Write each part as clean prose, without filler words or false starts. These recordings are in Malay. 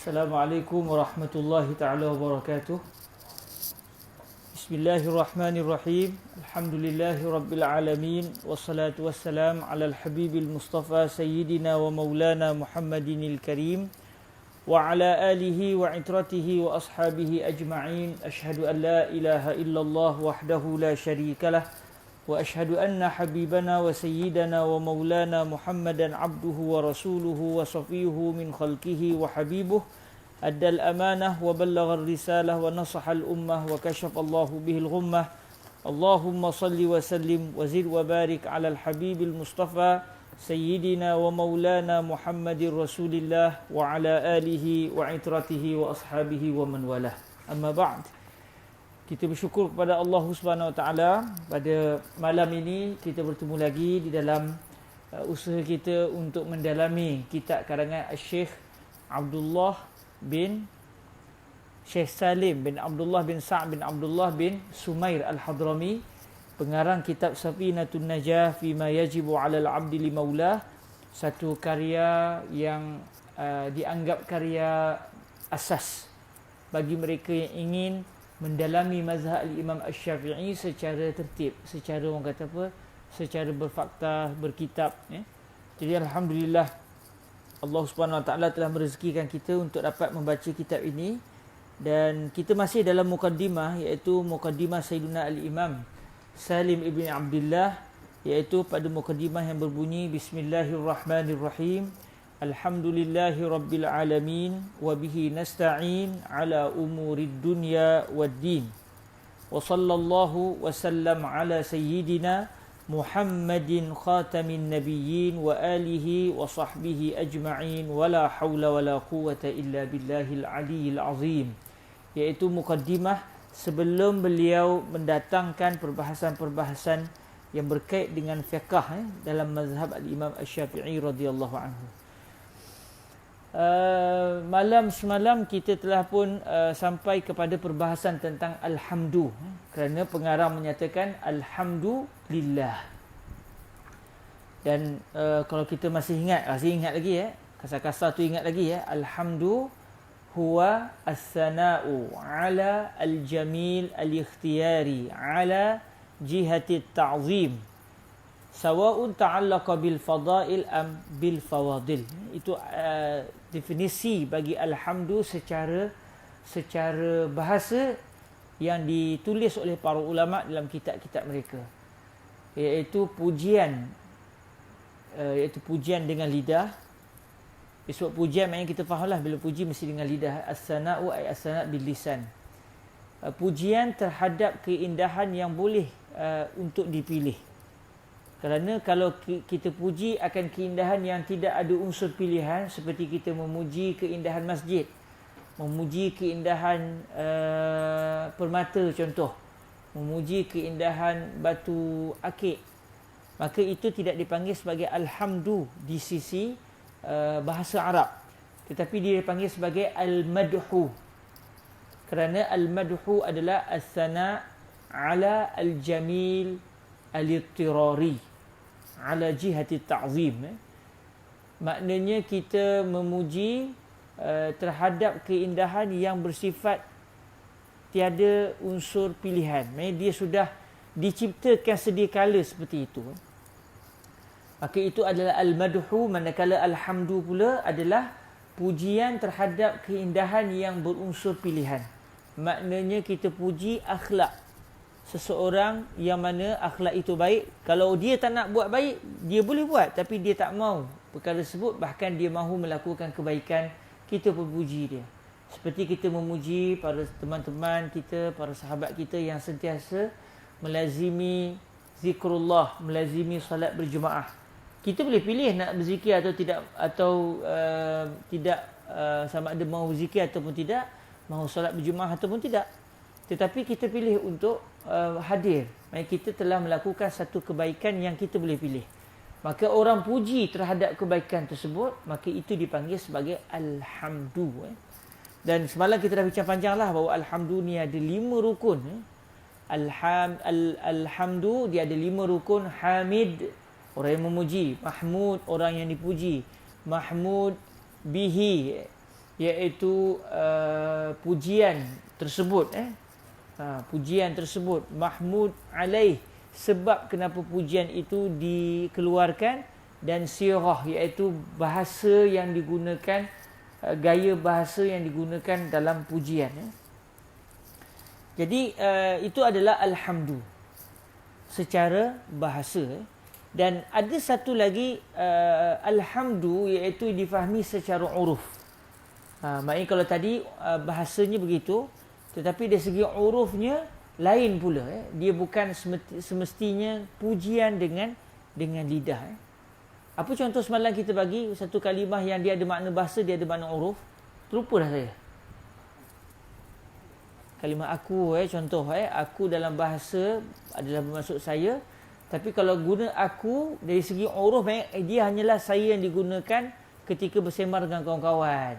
Assalamualaikum warahmatullahi taala wabarakatuh. Bismillahirrahmanirrahim. Alhamdulillahi rabbil alamin wassalatu wassalam ala al-habibil mustafa sayyidina wa maulana Muhammadinil karim wa ala alihi wa itratihi wa ashabihi ajma'in. Ashhadu an la ilaha illallah wahdahu la syarikalah wa ashhadu anna habibana wa sayyidana wa maulana Muhammadan abduhu wa rasuluhu wa safiyuhu min khalqihi wa habibuh addal amanah wa ballagha risalah wa nasaha al-ummah wa kashafa Allahu bihil ghummah. Allahumma salli wa sallim wa zid wa barik ala al-habibil mustafa sayyidina wa maulana Muhammadir rasulillah wa ala alihi wa itratihi wa ashabihi wa man walah. Amma ba'd. Kita bersyukur kepada Allah Subhanahu Wa Taala pada malam ini kita bertemu lagi di dalam usaha kita untuk mendalami kitab karangan Syekh Salim bin Abdullah bin Sa'd bin Abdullah bin Sumair Al-Hadrami, pengarang kitab Safinatun Najah Fima Yajibu 'alal 'Abdi li Maulah, satu karya yang dianggap karya asas bagi mereka yang ingin mendalami mazhab al-Imam Asy-Syafi'i secara tertib, secara orang kata apa, secara berfakta, berkitab, ya. Jadi alhamdulillah Allah Subhanahu Wa Taala telah merezekikan kita untuk dapat membaca kitab ini, dan kita masih dalam mukaddimah, iaitu mukaddimah Sayyidina al-Imam Salim ibn Abdullah, iaitu pada mukaddimah yang berbunyi Bismillahirrahmanirrahim. Alhamdulillahi rabbil alamin wa bihi nasta'in ala umurid dunya waddin. Wa sallallahu wa sallam ala sayyidina Muhammadin khatamin nabiyyin wa alihi wa sahbihi ajma'in wa la hawla wa la quwwata illa billahil aliyyil azim. Iaitu mukaddimah sebelum beliau mendatangkan perbahasan-perbahasan yang berkait dengan fiqh dalam mazhab al-Imam Asy-Syafi'i radhiyallahu anhu. Malam semalam kita telah pun sampai kepada perbahasan tentang alhamdu, kerana pengarang menyatakan alhamdulillah. Dan kalau kita masih ingat lagi kasar-kasar tu ingat lagi alhamdu huwa as-sana'u ala al-jamil al-ikhtiyari ala jihati ta'zim sawa'un ta'allaqa bil fadail am bil fawadil. Itu definisi bagi alhamdu secara bahasa yang ditulis oleh para ulama dalam kitab-kitab mereka, iaitu pujian dengan lidah. Sebab pujian maknanya kita fahamlah, bila puji mesti dengan lidah. As-sana'u ay as-sana' bil lisan. Pujian terhadap keindahan yang boleh untuk dipilih. Kerana kalau kita puji akan keindahan yang tidak ada unsur pilihan, seperti kita memuji keindahan masjid, memuji keindahan permata contoh, memuji keindahan batu akik, maka itu tidak dipanggil sebagai alhamdu di sisi bahasa Arab, tetapi dia dipanggil sebagai al-madhu. Kerana al-madhu adalah as-sana' ala al-jamil al-ittirari ala jihati ta'zim. Maknanya kita memuji terhadap keindahan yang bersifat tiada unsur pilihan. Maksudnya dia sudah diciptakan sedia kala seperti itu. Maka itu adalah al-madhu, manakala alhamdu pula adalah pujian terhadap keindahan yang berunsur pilihan. Maknanya kita puji akhlak seseorang yang mana akhlak itu baik. Kalau dia tak nak buat baik, dia boleh buat, tapi dia tak mau perkara tersebut, bahkan dia mahu melakukan kebaikan, kita pun puji dia. Seperti kita memuji para teman-teman kita, para sahabat kita yang sentiasa melazimi zikrullah, melazimi salat berjemaah. Kita boleh pilih nak berzikir atau tidak, atau tidak, sama ada mahu zikir ataupun tidak, mahu salat berjemaah ataupun tidak. Tetapi kita pilih untuk hadir. Maksudnya kita telah melakukan satu kebaikan yang kita boleh pilih. Maka orang puji terhadap kebaikan tersebut, maka itu dipanggil sebagai alhamdu. Dan semalam kita dah bincang panjanglah bahawa alhamdu ni ada 5 rukun. Alhamdu dia ada 5 rukun. Hamid, orang yang memuji. Mahmud, orang yang dipuji. Mahmud bihi, iaitu pujian tersebut, pujian tersebut mahmud alaih, sebab kenapa pujian itu dikeluarkan, dan sirah iaitu bahasa yang digunakan, gaya bahasa yang digunakan dalam pujian. Jadi itu adalah alhamdu secara bahasa. Dan ada satu lagi alhamdu iaitu difahami secara uruf. Maknanya kalau tadi bahasanya begitu, tetapi dari segi urufnya lain pula. Dia bukan semestinya pujian dengan lidah. Apa contoh semalam kita bagi satu kalimah yang dia ada makna bahasa, dia ada makna uruf? Terlupa dah saya. Kalimah aku, contoh, aku dalam bahasa adalah bermaksud saya. Tapi kalau guna aku dari segi uruf, dia hanyalah saya yang digunakan ketika bersembang dengan kawan-kawan,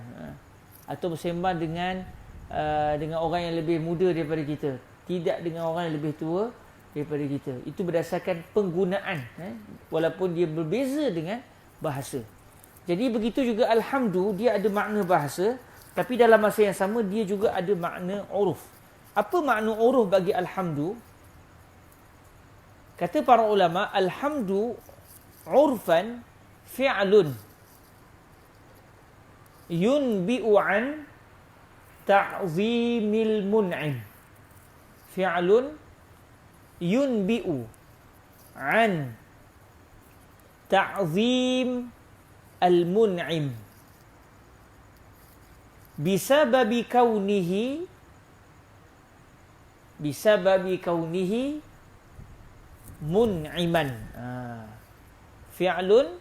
atau bersembang dengan orang yang lebih muda daripada kita, tidak dengan orang yang lebih tua daripada kita. Itu berdasarkan penggunaan, walaupun dia berbeza dengan bahasa. Jadi begitu juga alhamdu, dia ada makna bahasa, tapi dalam masa yang sama dia juga ada makna uruf. Apa makna uruf bagi alhamdu? Kata para ulama, alhamdu urfan fi'lun yunbi'u an ta'zimil mun'im. Fi'lun yunbi'u an ta'zim al-mun'im bisababi kaunihi mun'iman. Fi'lun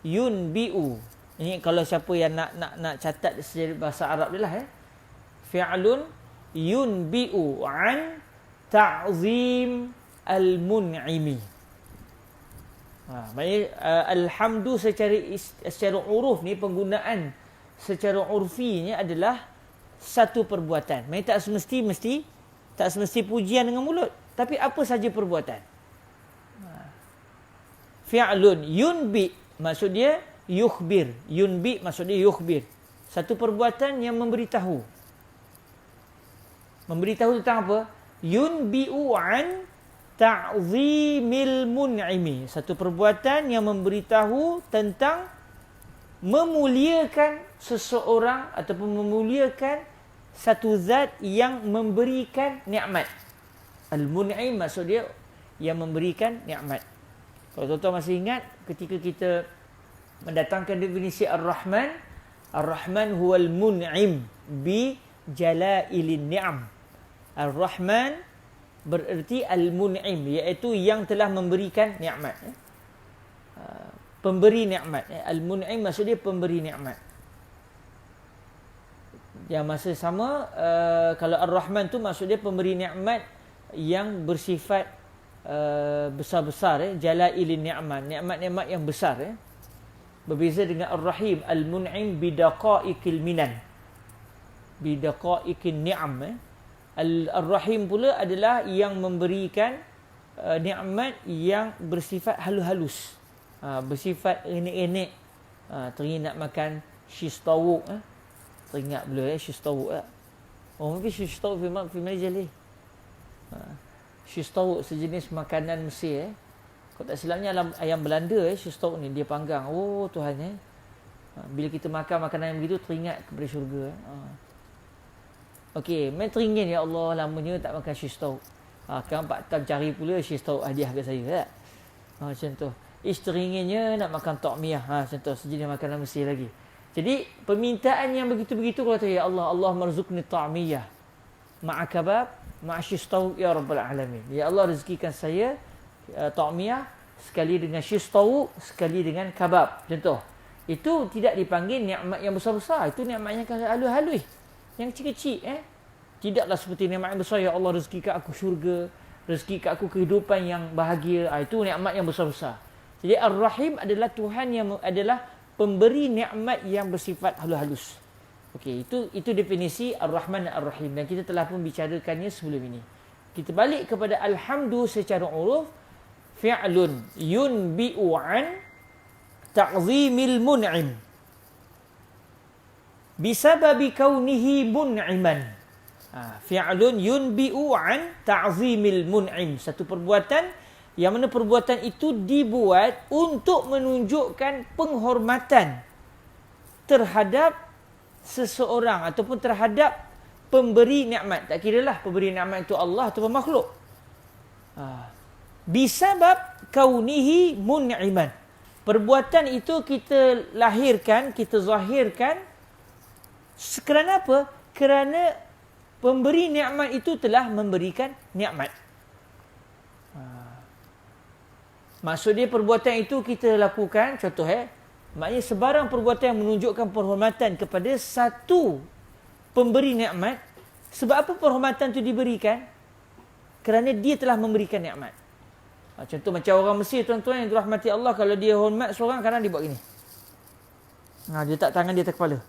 yunbi'u. Ini kalau siapa yang nak catat sejarah bahasa Arab dia lah. Fi'lun yunbi'u an ta'zim al-mun'imi. Maknanya alhamdu secara uruf ni, penggunaan secara urfinya adalah satu perbuatan. Maksudnya tak semesti pujian dengan mulut, tapi apa saja perbuatan. Fi'lun yunbi maksud dia yukhbir. Yunbi maksud dia yukhbir. Satu perbuatan yang memberitahu. Memberitahu tentang apa? Yunbi'u an ta'zimil mun'imi. Satu perbuatan yang memberitahu tentang memuliakan seseorang ataupun memuliakan satu zat yang memberikan nikmat. Al-mun'im maksud dia yang memberikan nikmat. Kalau tuan-tuan masih ingat ketika kita mendatangkan definisi Ar-Rahman, Ar-Rahman huwal mun'im bi jalailin ni'am. Ar-Rahman bererti al-mun'im, iaitu yang telah memberikan nikmat. Pemberi nikmat. Al-mun'im maksud dia pemberi nikmat. Yang masa sama, kalau Ar-Rahman tu maksud dia pemberi nikmat yang bersifat besar-besar, jalailin ni'man, nikmat-nikmat yang besar. Berbeza dengan Ar-Rahim, Al-Mun'im bidaqa'iqil minan, bidaqa'iqin ni'am. Ar-Rahim pula adalah yang memberikan nikmat yang bersifat halus-halus, bersifat enek-enek. Teringat nak makan shish tawuk, teringat pula shish tawuk. Mungkin shish tawuk fi Malaysia ni. Shish tawuk sejenis makanan Mesir. Kalau tak silapnya ayam Belanda shish tawuk ni dia panggang. Oh Tuhan bila kita makan makanan yang begitu teringat kepada syurga. Okey, main teringin, ya Allah lamanya tak makan shish tawuk. Kan Pak Tam cari pula shish tawuk hadiah kat saya. Macam tu. Teringinnya nak makan ta'miyah. Macam tu, sejenis makanan Mesir lagi. Jadi permintaan yang begitu-begitu kalau tu, ya Allah, Allah marzuqni ta'miyah ma'a kabab ma'a shish tawuk ya rabbal alamin. Ya Allah rezekikan saya ta'miyah sekali dengan shish tawuk, sekali dengan kabab. Contoh. Itu tidak dipanggil nikmat yang besar-besar. Itu nikmat yang halus-halus, yang kecil-kecil. Tidaklah seperti nikmat yang besar, ya Allah rezekikan aku syurga, rezekikan aku kehidupan yang bahagia. Itu nikmat yang besar-besar. Jadi Ar-Rahim adalah Tuhan yang adalah pemberi nikmat yang bersifat halus-halus. Okey, itu definisi Ar-Rahman dan Ar-Rahim, dan kita telah pun bicarakannya sebelum ini. Kita balik kepada alhamdu secara uruf. Fi'lun yunbi'u an ta'zimil mun'im bisababi kaunihi mun'iman. Fi'lun yunbi'u an ta'zimil mun'im. Satu perbuatan yang mana perbuatan itu dibuat untuk menunjukkan penghormatan terhadap seseorang ataupun terhadap pemberi nikmat. Tak kiralah pemberi nikmat itu Allah ataupun makhluk. Bisabab kaunihi mun'iman. Perbuatan itu kita lahirkan, kita zahirkan kerana apa? Kerana pemberi nikmat itu telah memberikan nikmat. Maksud dia perbuatan itu kita lakukan, contoh maknanya sebarang perbuatan yang menunjukkan penghormatan kepada satu pemberi nikmat. Sebab apa penghormatan itu diberikan? Kerana dia telah memberikan nikmat. Contoh macam orang Mesir, tuan-tuan yang dirahmati Allah, kalau dia hormat seorang, kadang dia buat gini. Dia letak tangan di atas kepala.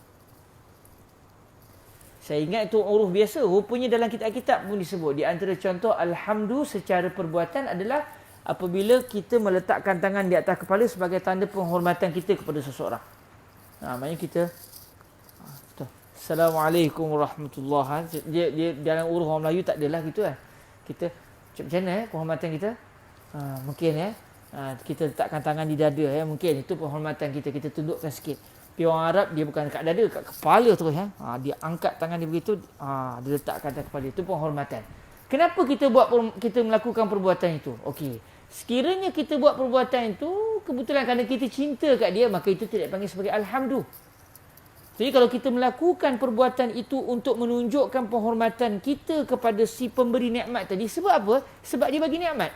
Saya ingat itu uruf biasa. Rupanya dalam kitab-kitab pun disebut. Di antara contoh alhamdu secara perbuatan adalah apabila kita meletakkan tangan di atas kepala sebagai tanda penghormatan kita kepada seseorang. Maknanya kita Assalamualaikum warahmatullahi. Dia dalam uruf orang Melayu tak adalah gitu kan. Kita macam mana penghormatan kita? Mungkin kita letakkan tangan di dada mungkin itu penghormatan kita. Kita tundukkan sikit. Tapi orang Arab dia bukan kat dada, kat kepala terus dia angkat tangan dia begitu, dia letakkan atas kepala. Itu penghormatan. Kenapa kita melakukan perbuatan itu? Okey. Sekiranya kita buat perbuatan itu kebetulan kerana kita cinta kat dia, maka itu tidak dipanggil sebagai alhamdu. Jadi kalau kita melakukan perbuatan itu untuk menunjukkan penghormatan kita kepada si pemberi nikmat tadi, sebab apa? Sebab dia bagi nikmat.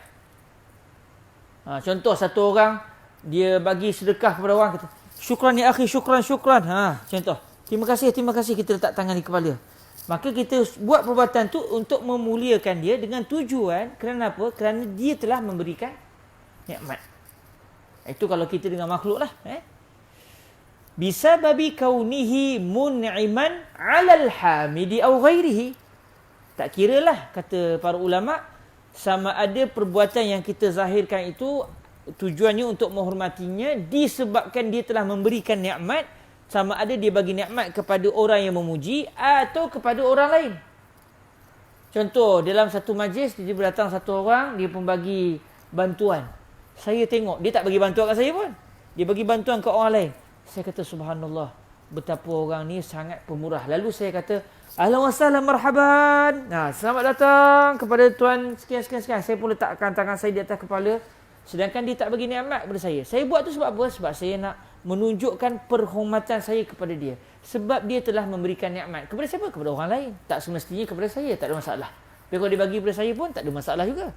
Contoh satu orang dia bagi sedekah kepada orang, kata syukran ya akhi, syukran. Contoh, terima kasih, kita letak tangan di kepala. Maka kita buat perbuatan tu untuk memuliakan dia dengan tujuan kerana apa? Kerana dia telah memberikan nikmat. Itu kalau kita dengan makhluk lah. Bisababi kaunihi mun'iman 'alal hamidi aw ghairihi. Tak kiralah kata para ulama, sama ada perbuatan yang kita zahirkan itu tujuannya untuk menghormatinya disebabkan dia telah memberikan nikmat, sama ada dia bagi nikmat kepada orang yang memuji atau kepada orang lain. Contoh, dalam satu majlis dia datang satu orang, dia pun bagi bantuan. Saya tengok, dia tak bagi bantuan kat saya pun. Dia bagi bantuan ke orang lain. Saya kata subhanallah, betapa orang ni sangat pemurah. Lalu saya kata, ahlan wa sahlan marhaban. Selamat datang kepada tuan sekian. Saya pun letakkan tangan saya di atas kepala. Sedangkan dia tak bagi nikmat kepada saya. Saya buat tu sebab apa? Sebab saya nak menunjukkan perhormatan saya kepada dia. Sebab dia telah memberikan nikmat. Kepada siapa? Kepada orang lain. Tak semestinya kepada saya. Tak ada masalah. Tapi kalau dia bagi kepada saya pun tak ada masalah juga.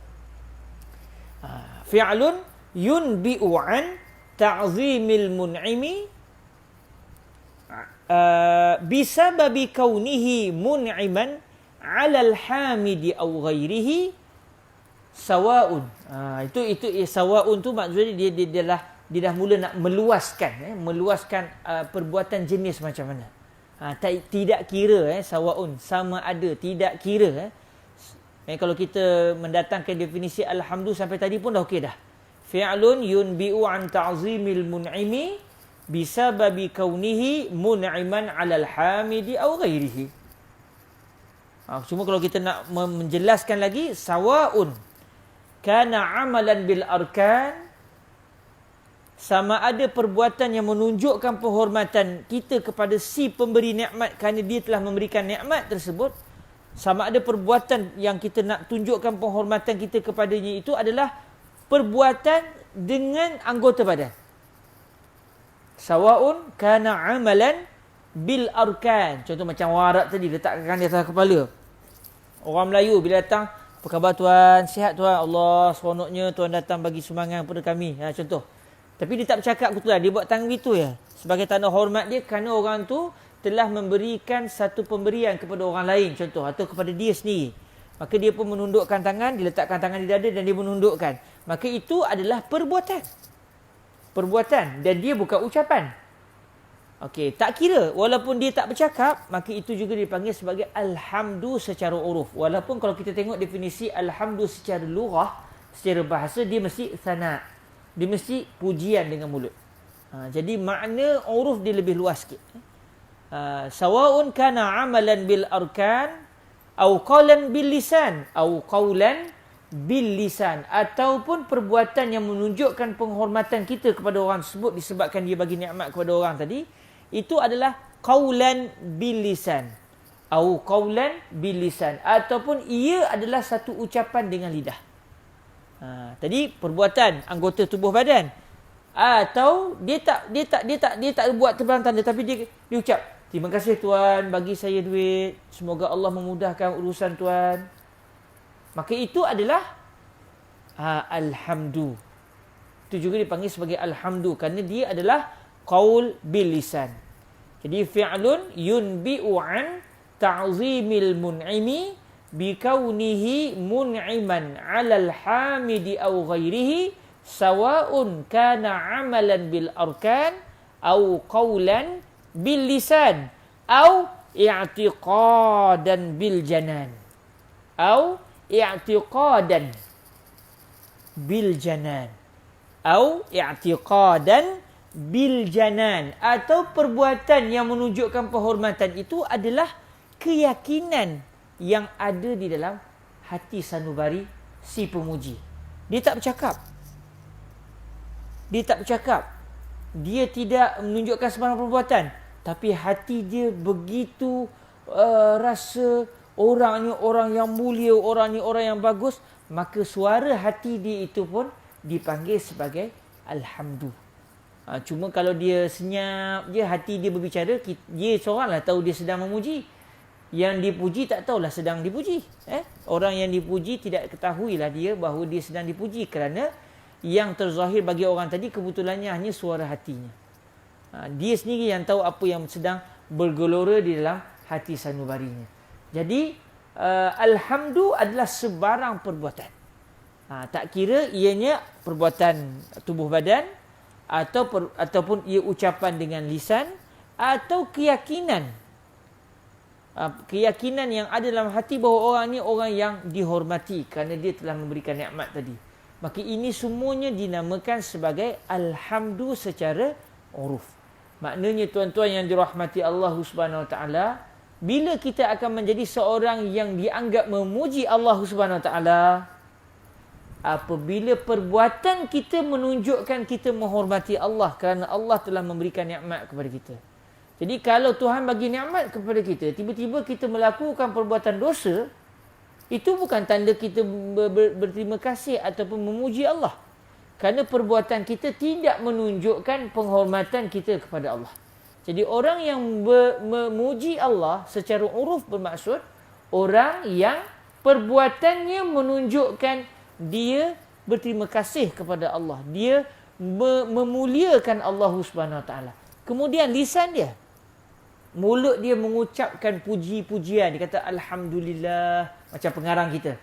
Fi'lun yunbi'u an ta'zimil mun'imi bisababi kaunihi mun'iman 'alal hamidi aw ghairihi sawa'un. Itu sawa'un tu maksudnya dia dah mula nak meluaskan perbuatan jenis macam mana. Tidak kira sawa'un, sama ada, tidak kira. Kalau kita mendatangkan definisi alhamdu sampai tadi pun dah okey dah. Fi'lun yunbi'u an ta'zimil mun'imi bisababi kaunihi mun'iman 'alal hamidi aw ghairihi. Cuma kalau kita nak menjelaskan lagi, sawa'un kana 'amalan bil arkan, sama ada perbuatan yang menunjukkan penghormatan kita kepada si pemberi nikmat kerana dia telah memberikan nikmat tersebut, sama ada perbuatan yang kita nak tunjukkan penghormatan kita kepadanya itu adalah perbuatan dengan anggota badan. Sawa'un kana amalan bil arkan. Contoh macam orang Arab tadi letakkan di atas kepala. Orang Melayu bila datang, apa khabar tuan? Sihat tuan? Allah seronoknya tuan datang bagi sumbangan kepada kami. Contoh. Tapi dia tak bercakap kebetulan, dia buat tangan gitu ya. Sebagai tanda hormat dia kerana orang tu telah memberikan satu pemberian kepada orang lain, contoh, atau kepada dia sendiri. Maka dia pun menundukkan tangan, diletakkan tangan di dada dan dia menundukkan. Maka itu adalah perbuatan. Dan dia bukan ucapan. Okey, tak kira walaupun dia tak bercakap, maka itu juga dipanggil sebagai alhamdu secara uruf. Walaupun kalau kita tengok definisi alhamdu secara lughah, secara bahasa, dia mesti sana'. Dia mesti pujian dengan mulut. Jadi makna uruf dia lebih luas sikit. Sawa'un kana amalan bil arkan au qawlan bil lisan au qawlan bil lisan, ataupun perbuatan yang menunjukkan penghormatan kita kepada orang tersebut disebabkan dia bagi nikmat kepada orang tadi, itu adalah qawlan bil lisan au qawlan bil lisan, ataupun ia adalah satu ucapan dengan lidah. Tadi perbuatan anggota tubuh badan, atau dia tak buat terbang tanda, tapi dia ucap, terima kasih Tuan bagi saya duit, semoga Allah memudahkan urusan Tuan. Maka itu adalah alhamdu. Itu juga dipanggil sebagai alhamdu kerana dia adalah qaul bil lisan. Jadi fi'lun yunbi'u an ta'zimil mun'imi bi kaunihi mun'iman 'alal hamidi aw ghairihi sawa'un kana 'amalan bil arkan aw qawlan bil lisan aw i'tiqadan bil janan aw i'tiqadan bil janan au i'tiqadan bil janan, atau perbuatan yang menunjukkan penghormatan itu adalah keyakinan yang ada di dalam hati sanubari si pemuji. Dia tak bercakap, dia tidak menunjukkan sebarang perbuatan, tapi hati dia begitu rasa orang ni orang yang mulia, orang ni orang yang bagus, maka suara hati dia itu pun dipanggil sebagai alhamdu. Cuma kalau dia senyap je, hati dia berbicara, dia seoranglah tahu dia sedang memuji. Yang dipuji tak tahulah sedang dipuji. Orang yang dipuji tidak ketahuilah dia bahawa dia sedang dipuji, kerana yang terzahir bagi orang tadi kebetulannya hanya suara hatinya. Dia sendiri yang tahu apa yang sedang bergelora di dalam hati sanubarinya. Jadi alhamdu adalah sebarang perbuatan. Tak kira ianya perbuatan tubuh badan, ataupun ia ucapan dengan lisan, atau keyakinan yang ada dalam hati bahawa orang ni orang yang dihormati kerana dia telah memberikan nikmat tadi. Maka ini semuanya dinamakan sebagai alhamdu secara uruf. Maknanya tuan-tuan yang dirahmati Allah Subhanahu Wa Taala, bila kita akan menjadi seorang yang dianggap memuji Allah Subhanahu Wa Taala, apabila perbuatan kita menunjukkan kita menghormati Allah kerana Allah telah memberikan nikmat kepada kita. Jadi kalau Tuhan bagi nikmat kepada kita, tiba-tiba kita melakukan perbuatan dosa, itu bukan tanda kita berterima kasih ataupun memuji Allah. Kerana perbuatan kita tidak menunjukkan penghormatan kita kepada Allah. Jadi orang yang memuji Allah secara uruf bermaksud orang yang perbuatannya menunjukkan dia berterima kasih kepada Allah. Dia memuliakan Allah Subhanahu Wa Taala. Kemudian lisan dia, mulut dia mengucapkan puji-pujian. Dia kata alhamdulillah, macam pengarang kita.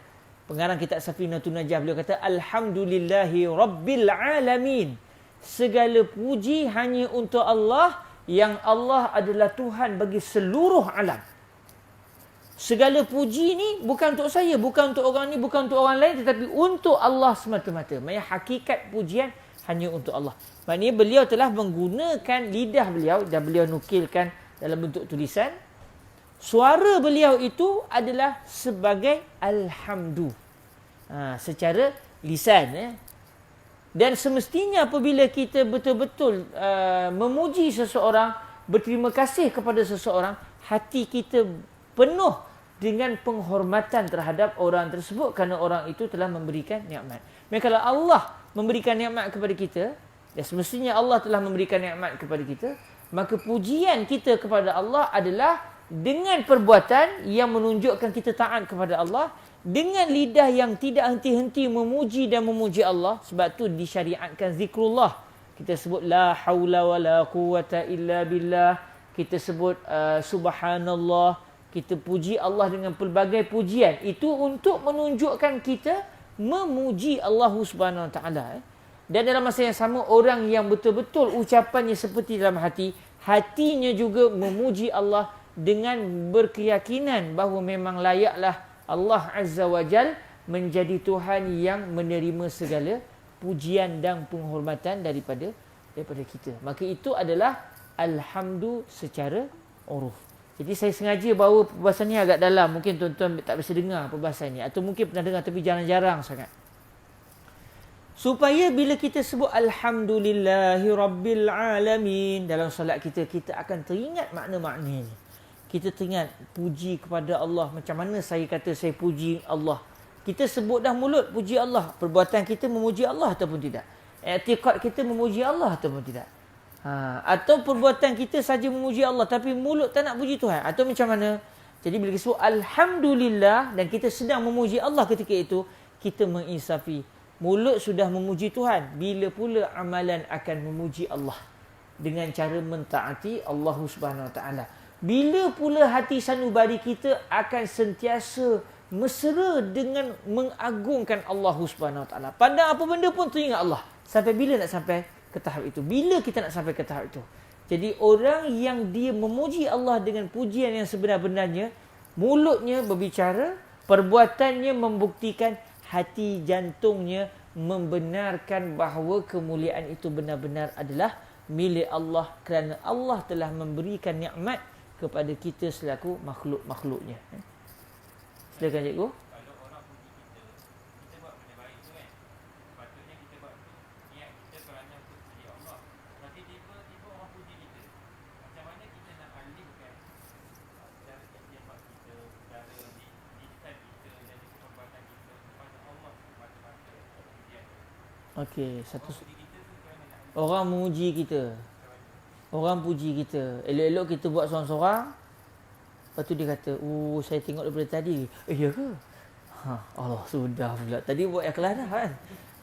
Pengarang kitab Safinatun Najah, beliau kata alhamdulillahi rabbil alamin. Segala puji hanya untuk Allah, yang Allah adalah Tuhan bagi seluruh alam. Segala puji ni bukan untuk saya, bukan untuk orang ni, bukan untuk orang lain, tetapi untuk Allah semata-mata. Maksudnya hakikat pujian hanya untuk Allah. Maknanya beliau telah menggunakan lidah beliau dan beliau nukilkan dalam bentuk tulisan. Suara beliau itu adalah sebagai alhamdu. Secara lisan. Dan semestinya apabila kita betul-betul memuji seseorang, berterima kasih kepada seseorang, hati kita penuh dengan penghormatan terhadap orang tersebut kerana orang itu telah memberikan nikmat. Maka kalau Allah memberikan nikmat kepada kita, dan semestinya Allah telah memberikan nikmat kepada kita, maka pujian kita kepada Allah adalah dengan perbuatan yang menunjukkan kita taat kepada Allah, dengan lidah yang tidak henti-henti memuji dan memuji Allah. Sebab tu disyariatkan zikrullah. Kita sebut la haula wala quwata illa billah. Kita sebut subhanallah. Kita puji Allah dengan pelbagai pujian. Itu untuk menunjukkan kita memuji Allah Subhanahu Wa Taala. Dan dalam masa yang sama, orang yang betul-betul ucapannya seperti dalam hati, hatinya juga memuji Allah dengan berkeyakinan bahawa memang layaklah Allah Azza wa Jal menjadi Tuhan yang menerima segala pujian dan penghormatan daripada kita. Maka itu adalah alhamdu secara uruf. Jadi saya sengaja bawa perbahasan ni agak dalam. Mungkin tuan-tuan tak biasa dengar perbahasan ni. Atau mungkin pernah dengar tapi jarang-jarang sangat. Supaya bila kita sebut Alhamdulillahi Rabbil Alamin dalam solat kita, kita akan teringat makna-makna ni. Kita teringat puji kepada Allah. Macam mana saya kata saya puji Allah. Kita sebut dah mulut puji Allah. Perbuatan kita memuji Allah ataupun tidak. I'tiqad kita memuji Allah ataupun tidak. Atau perbuatan kita saja memuji Allah tapi mulut tak nak puji Tuhan. Atau macam mana? Jadi bila kita sebut Alhamdulillah dan kita sedang memuji Allah ketika itu, kita menginsafi. Mulut sudah memuji Tuhan. Bila pula amalan akan memuji Allah? Dengan cara mentaati Allah Subhanahu Wa Taala. Bila pula hati sanubari kita akan sentiasa mesra dengan mengagungkan Allah Subhanahu Wa Taala. Pandang apa benda pun teringat Allah. Sampai bila nak sampai ke tahap itu? Bila kita nak sampai ke tahap itu? Jadi orang yang dia memuji Allah dengan pujian yang sebenar-benarnya, mulutnya berbicara, perbuatannya membuktikan, hati jantungnya membenarkan bahawa kemuliaan itu benar-benar adalah milik Allah kerana Allah telah memberikan nikmat kepada kita selaku makhluk-makhluknya. Silakan cikgu. Kalau orang puji kita, kita buat benda baik tu kan. Patutnya kita buat niat kita kerana untuk puji Allah. Tapi tiba-tiba orang puji kita. Macam mana kita nak alihkan cara istighfar kita, cara didikan kita dan perbuatan kita kepada Allah semata-mata pujian. Okey, satu orang memuji kita. Orang puji kita. Elok-elok kita buat seorang-seorang. Lepas tu dia kata, "Oh, saya tengok daripada tadi." Ya ke? Allah, sudah pula. Tadi buat ikhlas dah kan?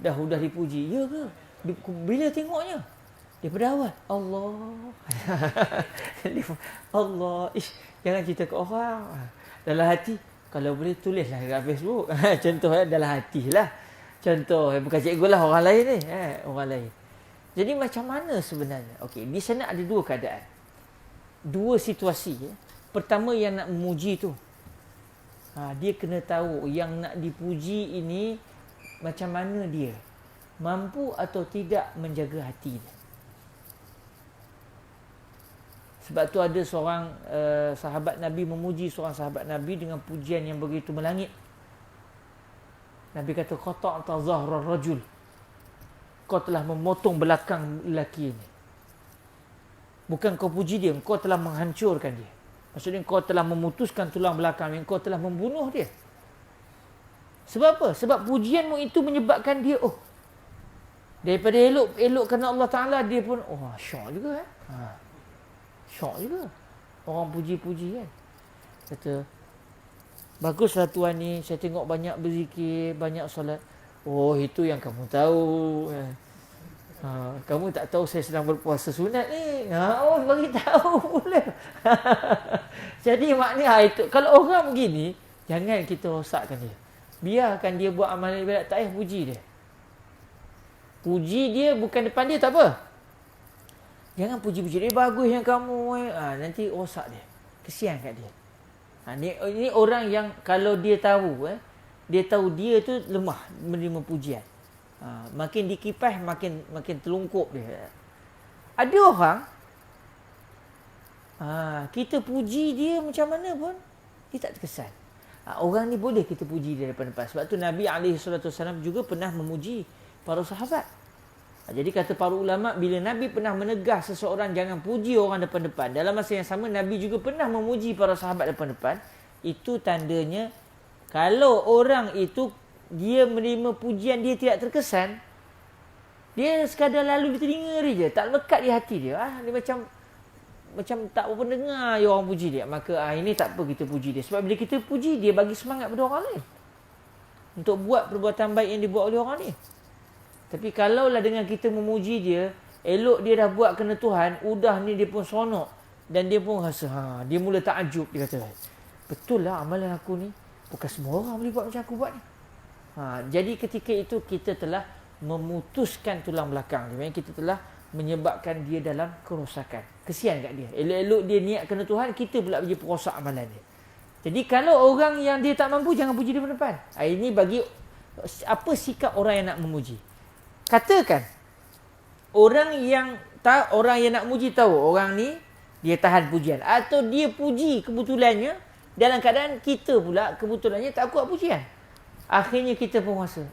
Dah dipuji. Ya ke? Bila tengoknya? Daripada awal. Allah. Allah. Jangan cerita ke orang. Dalam hati. Kalau boleh tulislah kat Facebook. Contoh dalam hati lah. Contoh. Bukan cikgu lah, orang lain ni. Orang lain. Jadi macam mana sebenarnya? Okey, di sana ada dua keadaan. Dua situasi. Pertama yang nak memuji tu. Dia kena tahu yang nak dipuji ini macam mana dia. Mampu atau tidak menjaga hati dia. Sebab tu ada seorang sahabat Nabi memuji seorang sahabat Nabi dengan pujian yang begitu melangit. Nabi kata, "Qata'ta zahra rajul." Kau telah memotong belakang lelaki ini. Bukan kau puji dia, kau telah menghancurkan dia. Maksudnya kau telah memutuskan tulang belakang dia, kau telah membunuh dia. Sebab apa? Sebab pujianmu itu menyebabkan dia, daripada elok kerana Allah Ta'ala, dia pun, syok juga syok juga. Orang puji-puji kan. Kata, baguslah tuan ni, saya tengok banyak berzikir, banyak solat. Itu yang kamu tahu. Kamu tak tahu saya sedang berpuasa sunat ni. Bagi tahu pula. Jadi maknanya itu. Kalau orang begini, jangan kita rosakkan dia. Biarkan dia buat amalan ibadat, tak payah puji dia. Puji dia bukan depan dia, tak apa. Jangan puji-puji dia, bagus yang kamu. Nanti rosak dia. Kesian kat dia. Ini orang yang kalau dia tahu, dia tahu dia tu lemah menerima pujian. Makin dikipas makin terlungkup dia. Ada orang kita puji dia macam mana pun dia tak terkesan. Orang ni boleh kita puji dia depan-depan. Sebab tu Nabi SAW juga pernah memuji para sahabat. Jadi kata para ulama, bila Nabi pernah menegah seseorang jangan puji orang depan-depan, dalam masa yang sama Nabi juga pernah memuji para sahabat depan-depan. Itu tandanya kalau orang itu dia menerima pujian dia tidak terkesan, dia sekadar lalu di telinga dia je, tak lekat di hati dia. Dia macam tak apa dengar orang puji dia. Maka ini tak apa kita puji dia. Sebab bila kita puji, dia bagi semangat pada orang lain untuk buat perbuatan baik yang dibuat oleh orang ni. Tapi kalaulah dengan kita memuji dia, elok dia dah buat kena Tuhan, udah ni dia pun seronok dan dia pun rasa dia mula takjub. Dia kata, betul lah amalan aku ni, bukan semua orang boleh buat macam aku buat ni. Jadi ketika itu kita telah memutuskan tulang belakang dia. Kita telah menyebabkan dia dalam kerosakan. Kesian kat dia. Elok-elok dia niat kena Tuhan, kita pula jadi perosak amalan dia. Jadi kalau orang yang dia tak mampu, jangan puji dia depan. Ini bagi apa sikap orang yang nak memuji. Katakan orang yang nak muji tahu orang ni Dia tahan pujian. Atau dia puji kebetulannya dalam keadaan kita pula kebetulannya tak kuat pujian. Akhirnya kita pun rasa,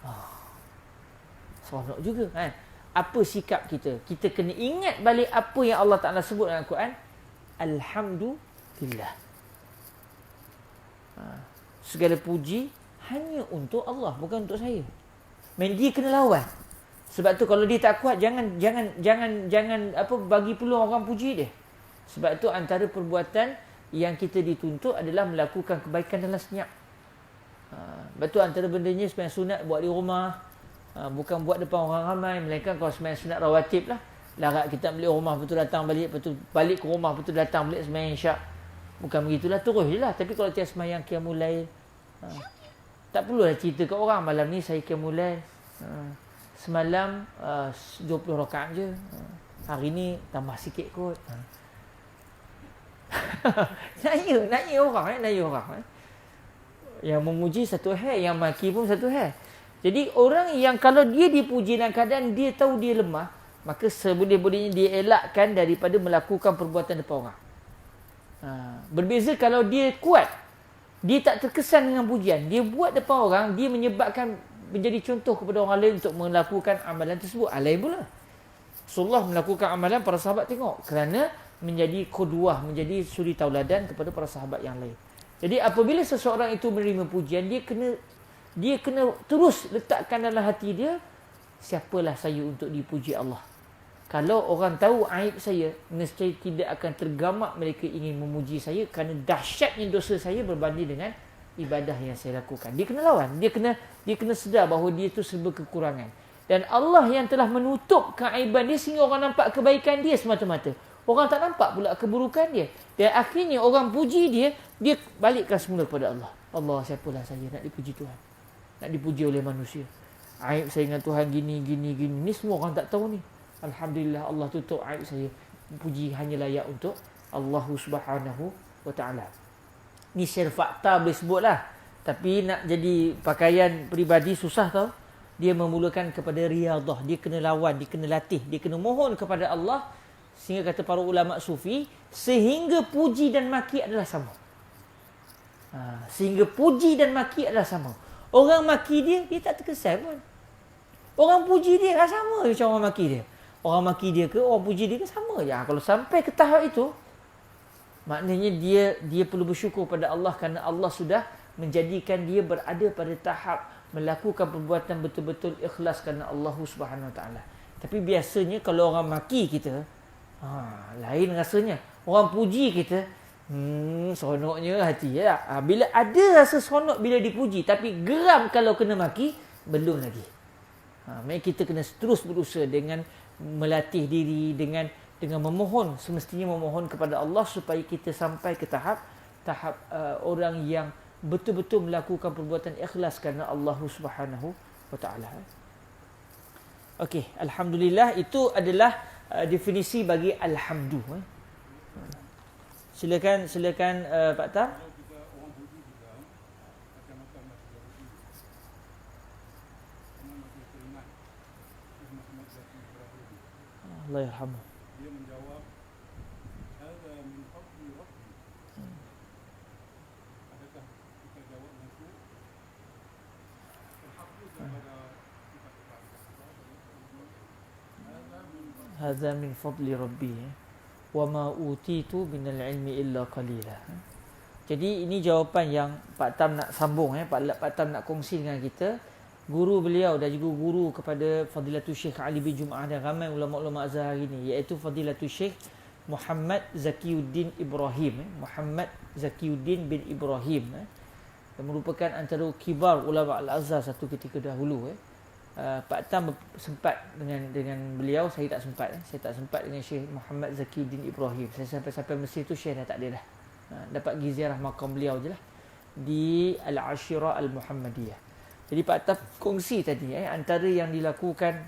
seronok juga kan. Apa sikap kita? Kita kena ingat balik apa yang Allah Ta'ala sebut dalam Al-Quran. Alhamdulillah. Segala puji hanya untuk Allah, bukan untuk saya. Dia kena lawan. Sebab tu kalau dia tak kuat, jangan bagi peluang orang puji dia. Sebab tu antara perbuatan yang kita dituntut adalah melakukan kebaikan dalam senyap. Betul, antara bendanya sembahyang sunat buat di rumah, bukan buat depan orang ramai. Melainkan kalau sembahyang sunat rawatib lah, larat kita balik rumah, betul datang balik, betul balik ke rumah, betul datang balik sembahyang isyak. Bukan begitulah, terus je lah. Tapi kalau tiap sembahyang qiyamul lail, tak perlulah cerita ke orang, malam ni saya qiyamul lail, semalam 20 rakaat je, hari ni tambah sikit kot. Naya orang. Yang memuji satu hal, yang maki pun satu hal. Jadi orang yang kalau dia dipuji dalam keadaan dia tahu dia lemah, maka seboleh-bolehnya dia elakkan daripada melakukan perbuatan depan orang. Berbeza kalau dia kuat, dia tak terkesan dengan pujian, dia buat depan orang, dia menyebabkan menjadi contoh kepada orang lain untuk melakukan amalan tersebut. Lain pula. Rasulullah melakukan amalan, para sahabat tengok kerana menjadi qudwah, menjadi suri tauladan kepada para sahabat yang lain. Jadi apabila seseorang itu menerima pujian, dia kena terus letakkan dalam hati dia, siapalah saya untuk dipuji Allah. Kalau orang tahu aib saya, nescaya tidak akan tergamak mereka ingin memuji saya kerana dahsyatnya dosa saya berbanding dengan ibadah yang saya lakukan. Dia kena lawan, dia kena sedar bahawa dia itu serba kekurangan. Dan Allah yang telah menutup keaiban dia sehingga orang nampak kebaikan dia semata-mata. Orang tak nampak pula keburukan dia. Dan akhirnya orang puji dia balikkan semula kepada Allah. Allah, siapalah saya nak dipuji Tuhan, nak dipuji oleh manusia. Aib saya dengan Tuhan gini. Ni semua orang tak tahu ni. Alhamdulillah, Allah tutup aib saya. Puji hanya layak untuk Allah Subhanahu wa ta'ala. Ni share fakta boleh sebut lah. Tapi nak jadi pakaian peribadi susah tau. Dia memulakan kepada riyadah. Dia kena lawan, dia kena latih, dia kena mohon kepada Allah. Sehingga kata para ulama sufi, sehingga puji dan maki adalah sama. Sehingga puji dan maki adalah sama. Orang maki dia tak terkesan pun. Orang puji dia sama macam orang maki dia. Orang maki dia ke orang puji dia ke sama je. Kalau sampai ke tahap itu, maknanya dia perlu bersyukur pada Allah kerana Allah sudah menjadikan dia berada pada tahap melakukan perbuatan betul-betul ikhlas kerana Allah Subhanahu Wa Taala. Tapi biasanya kalau orang maki kita, lain rasanya. Orang puji kita, seronoknya hati ya. Bila ada rasa seronok bila dipuji, tapi geram kalau kena maki, belum lagi. Maksudnya kita kena terus berusaha dengan melatih diri, dengan memohon, semestinya memohon kepada Allah supaya kita sampai ke tahap orang yang betul-betul melakukan perbuatan ikhlas kerana Allah Subhanahu Wa Taala. Okey, alhamdulillah, itu adalah definisi bagi alhamdu. Silakan Pak Tam. Allah yarhamu. Dia menjawab, "Hadza min fadli Rabbi." Adakah kita jawab itu? Alhamdulillah kepada Hadza min fadli Rabbi wa ma utitu minal ilmi illa qalila. Jadi ini jawapan yang Pak Tam nak sambung, Pak Tam nak kongsi dengan kita. Guru beliau dan juga guru kepada Fadilatul Syekh Ali bin Jum'ah dan ramai ulama-ulama Azhar hari ini, iaitu Fadilatul Syekh Muhammad Zakiyuddin Ibrahim. Muhammad Zakiyuddin bin Ibrahim, yang merupakan antara kibar ulama Al-Azhar satu ketika dahulu. Pak Tam sempat dengan beliau, saya tak sempat. Saya tak sempat dengan Syekh Muhammad Zakiyuddin Ibrahim. Saya sampai Mesir tu Syekh dah tak ada dah. Dapat pergi ziarah makam beliau je lah di Al-Ashirah Al-Muhammadiyah. Jadi Pak Tam kongsi tadi antara yang dilakukan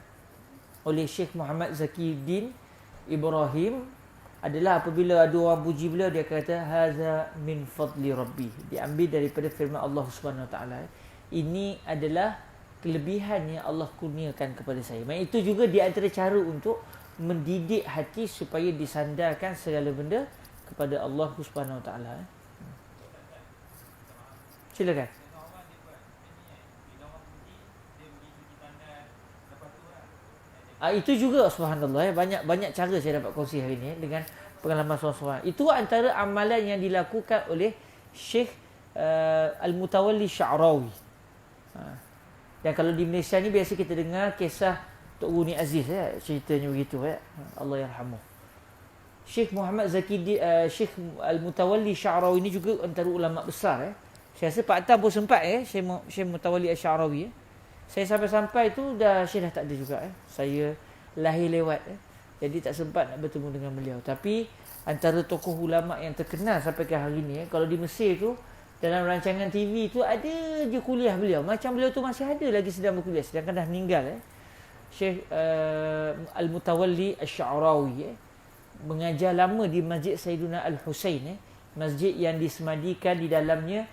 oleh Syekh Muhammad Zakiyuddin Ibrahim adalah apabila ada orang puji beliau, dia kata haza min fadli Rabbi. Diambil daripada firman Allah Subhanahu Wa Taala. Ini adalah kelebihan yang Allah kurniakan kepada saya. Maksud itu juga di antara cara untuk mendidik hati supaya disandarkan segala benda kepada Allah Subhanahu Wa Taala. Silakan. Itu juga subhanallah, banyak cara saya dapat kongsi hari ini dengan pengalaman seorang-seorang. Itu antara amalan yang dilakukan oleh Syekh Al-Mutawalli Sya'rawi. Dan kalau di Malaysia ni biasa kita dengar kisah Tok Guru Ni Aziz, ceritanya begitu, Allah yarhamuh. Syekh Muhammad Syekh Al-Mutawalli Sya'rawi ni juga antara ulama besar. Saya rasa Pak Tam pun sempat Syekh Mutawalli Sya'rawi. Saya sampai-sampai tu Syekh dah tak ada juga. Saya lahir lewat. Jadi tak sempat nak bertemu dengan beliau. Tapi antara tokoh ulama yang terkenal sampai ke hari ni, kalau di Mesir tu dalam rancangan TV tu ada je kuliah beliau. Macam beliau tu masih ada lagi sedang berkuliah, sedangkan dah meninggal. Syekh Al-Mutawalli Sya'rawi mengajar lama di Masjid Sayyiduna Al-Husain, masjid yang disemadikan di dalamnya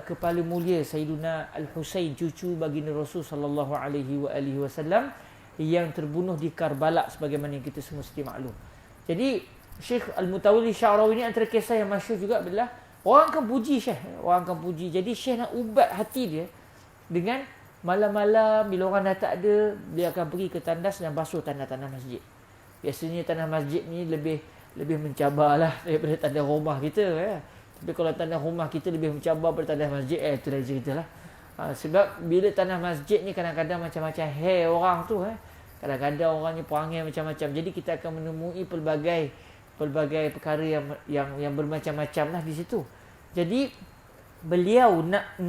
kepala mulia Sayyiduna Al-Husain, cucu baginda Rasul sallallahu alaihi wasallam yang terbunuh di Karbala sebagaimana yang kita semua mesti maklum. Jadi Syekh Al-Mutawalli Sya'rawi ini antara kisah yang masyhur juga adalah orang akan puji Syekh, Jadi Syekh nak ubat hati dia dengan malam-malam bila orang dah tak ada, dia akan pergi ke tandas dan basuh tanah-tanah masjid. Biasanya tanah masjid ni lebih mencabarlah daripada tanah rumah kita. Tapi kalau tanah rumah kita lebih mencabar daripada tanah masjid, itu dah ceritalah. Sebab bila tanah masjid ni kadang-kadang macam-macam hair orang tu. Kadang-kadang orang ni perangai macam-macam. Jadi kita akan menemui pelbagai perkara yang bermacam-macam lah di situ. Jadi beliau nak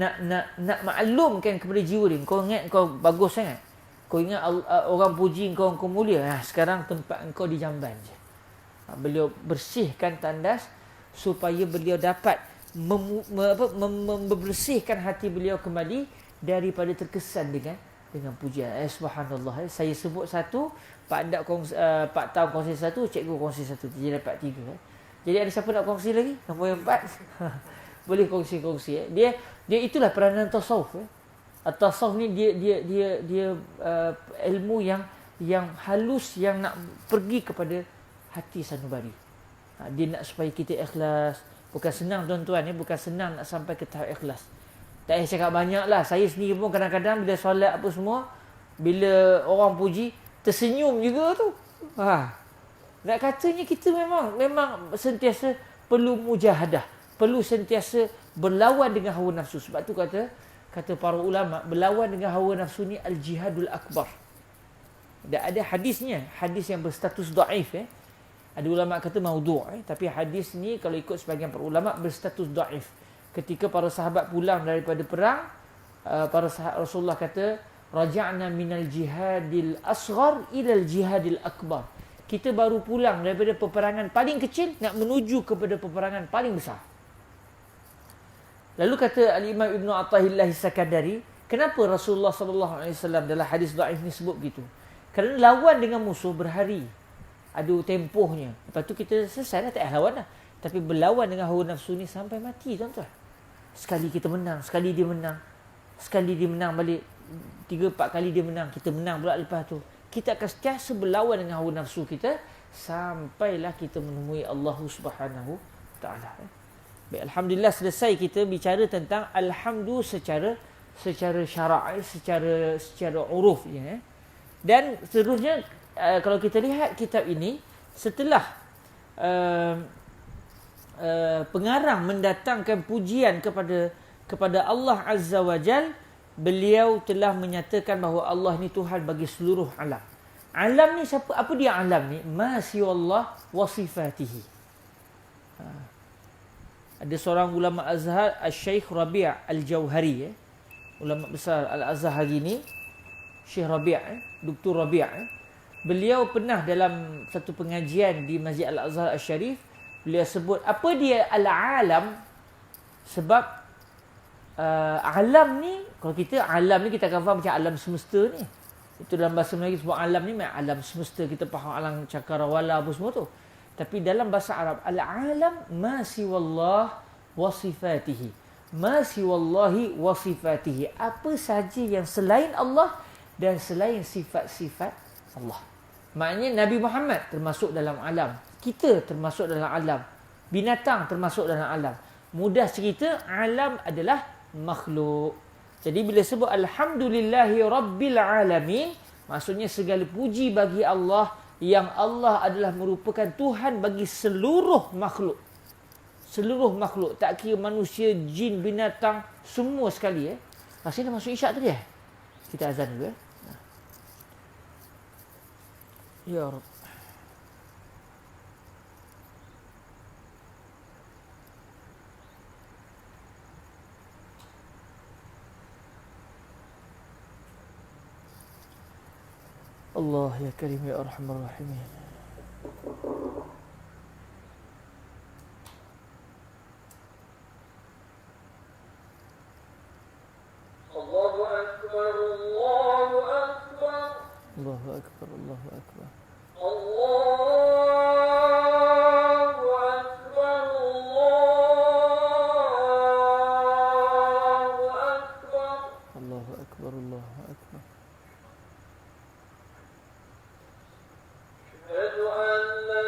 maklumkan kepada jiwa dia, kau ingat kau bagus sangat. Kau ingat orang puji kau mulia. Sekarang tempat engkau di jamban je. Beliau bersihkan tandas supaya beliau dapat membersihkan hati beliau kembali daripada terkesan dengan pujian. Subhanallah. Saya sebut satu, Pak Tam kongsi satu, Cikgu kongsi satu. Jadi dapat 3. Jadi ada siapa nak kongsi lagi? Nombor yang 4. Boleh kongsi. Dia itulah peranan tasawuf. Tasawuf ni dia ilmu yang halus, yang nak pergi kepada hati sanubari. Dia nak supaya kita ikhlas. Bukan senang tuan-tuan, bukan senang nak sampai ke tahap ikhlas. Tak payah cakap banyak lah. Saya sendiri pun kadang-kadang bila solat apa semua, bila orang puji, tersenyum juga tu. Nak katanya kita memang sentiasa perlu mujahadah, perlu sentiasa berlawan dengan hawa nafsu. Sebab tu kata para ulama, berlawan dengan hawa nafsu ni al-jihadul akbar. Dan ada hadisnya, hadis yang berstatus dhaif. Ada ulama kata maudhu', tapi hadis ni kalau ikut sebahagian para ulama berstatus dhaif. Ketika para sahabat pulang daripada perang, Rasulullah kata, raja'na minal jihadil asghar ilal jihadil akbar. Kita baru pulang daripada peperangan paling kecil nak menuju kepada peperangan paling besar. Lalu kata Al-Imam Ibn Atha'illah Sakandari, kenapa Rasulullah sallallahu alaihi wasallam dalam hadis dhaif ni sebut begitu? Kerana lawan dengan musuh berhari, ada tempohnya. Lepas tu kita selesai dah, tak payah lawan dah. Tapi berlawan dengan hawa nafsu ni sampai mati, tuan-tuan. Sekali kita menang, sekali dia menang. Sekali dia menang balik, 3-4 kali dia menang, kita menang pula lepas tu. Kita akan sentiasa berlawan dengan hawa nafsu kita sampailah kita menemui Allah Subhanahu Taala. Baik, alhamdulillah selesai kita bicara tentang alhamdu secara syarak, secara uruf ya. Dan seterusnya kalau kita lihat kitab ini, setelah pengarang mendatangkan pujian kepada Allah Azza wa Jal, beliau telah menyatakan bahawa Allah ni Tuhan bagi seluruh alam. Alam ni siapa? Apa dia alam ni? Ma siwallah wa sifatihi. Ada seorang ulama Azhar, Al-Syeikh Rabi' Al-Jauhari, ulama besar Al-Azhar hari ni, Syekh Rabi', Dr. Rabi'. Beliau pernah dalam satu pengajian di Masjid Al-Azhar Al-Sharif, beliau sebut apa dia al-alam. Sebab alam ni, kalau kita alam ni kita akan faham macam alam semesta ni. Itu dalam bahasa Melayu sebut alam ni macam alam semesta, kita faham alam cakrawala apa semua tu. Tapi dalam bahasa Arab, al-alam ma siwallah wa sifatihi. Ma siwallahi wa sifatihi. Apa sahaja yang selain Allah dan selain sifat-sifat Allah. Maknanya Nabi Muhammad termasuk dalam alam. Kita termasuk dalam alam. Binatang termasuk dalam alam. Mudah cerita, alam adalah makhluk. Jadi bila sebut alhamdulillahi rabbil alamin, maksudnya segala puji bagi Allah yang Allah adalah merupakan Tuhan bagi seluruh makhluk. Seluruh makhluk, tak kira manusia, jin, binatang, semua sekali. Rasanya dah masuk isyak tadi. Kita azan dulu. Ya Rabb. Allah ya Karim ya Arhamar Rahimin. Allahu Akbar, Allahu Akbar. Allahu Akbar, Allahu Akbar. Allahu Akbar, Allahu Akbar. Allahu Akbar, Allahu Akbar. أشهد أن لا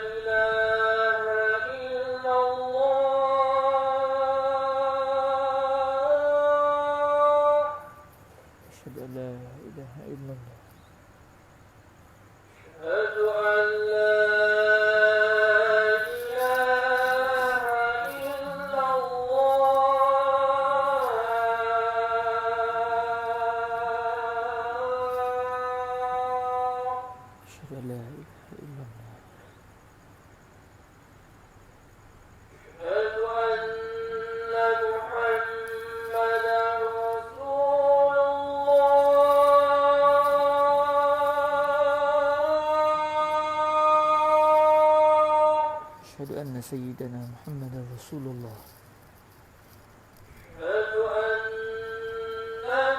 إله إلا الله. Asyhadu an la ilaha illallah. أشهد أن لا إله إلا الله. Asyhadu an la ilaha illallah. أشهد أن محمدا رسول الله. Asyhadu anna sayyidana Muhammadar Rasulullah. أشهد أن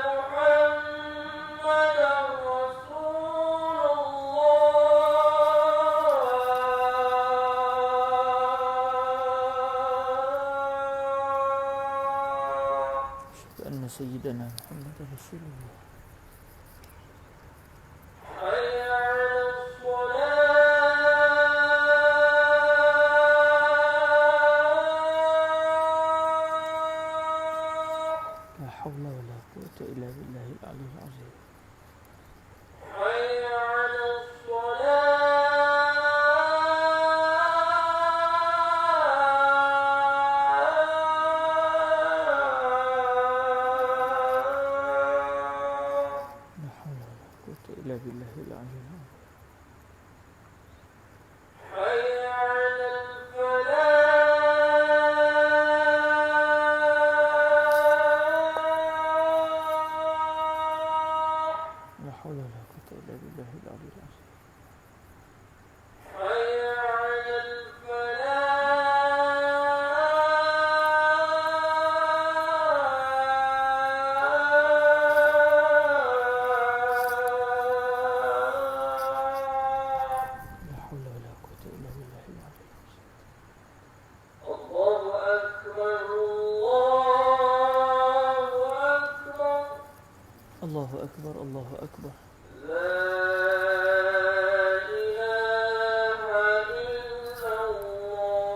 محمدا رسول الله. Asyhadu anna sayyidana Muhammadar Rasulullah. حي على الصلاة. La hawla wa la quwwata illa billahil aliyyil azim. حي على الصلاة. La hawla wa la quwwata illa billahil aliyyil azim. حي على الفلاح. La hawla wa la quwwata illa billahil aliyyil azim. حي على الفلاح. La hawla wa la quwwata illa billahil aliyyil azim. الله أكبر، الله أكبر. Allahu akbar, Allahu akbar. لا إله إلا الله.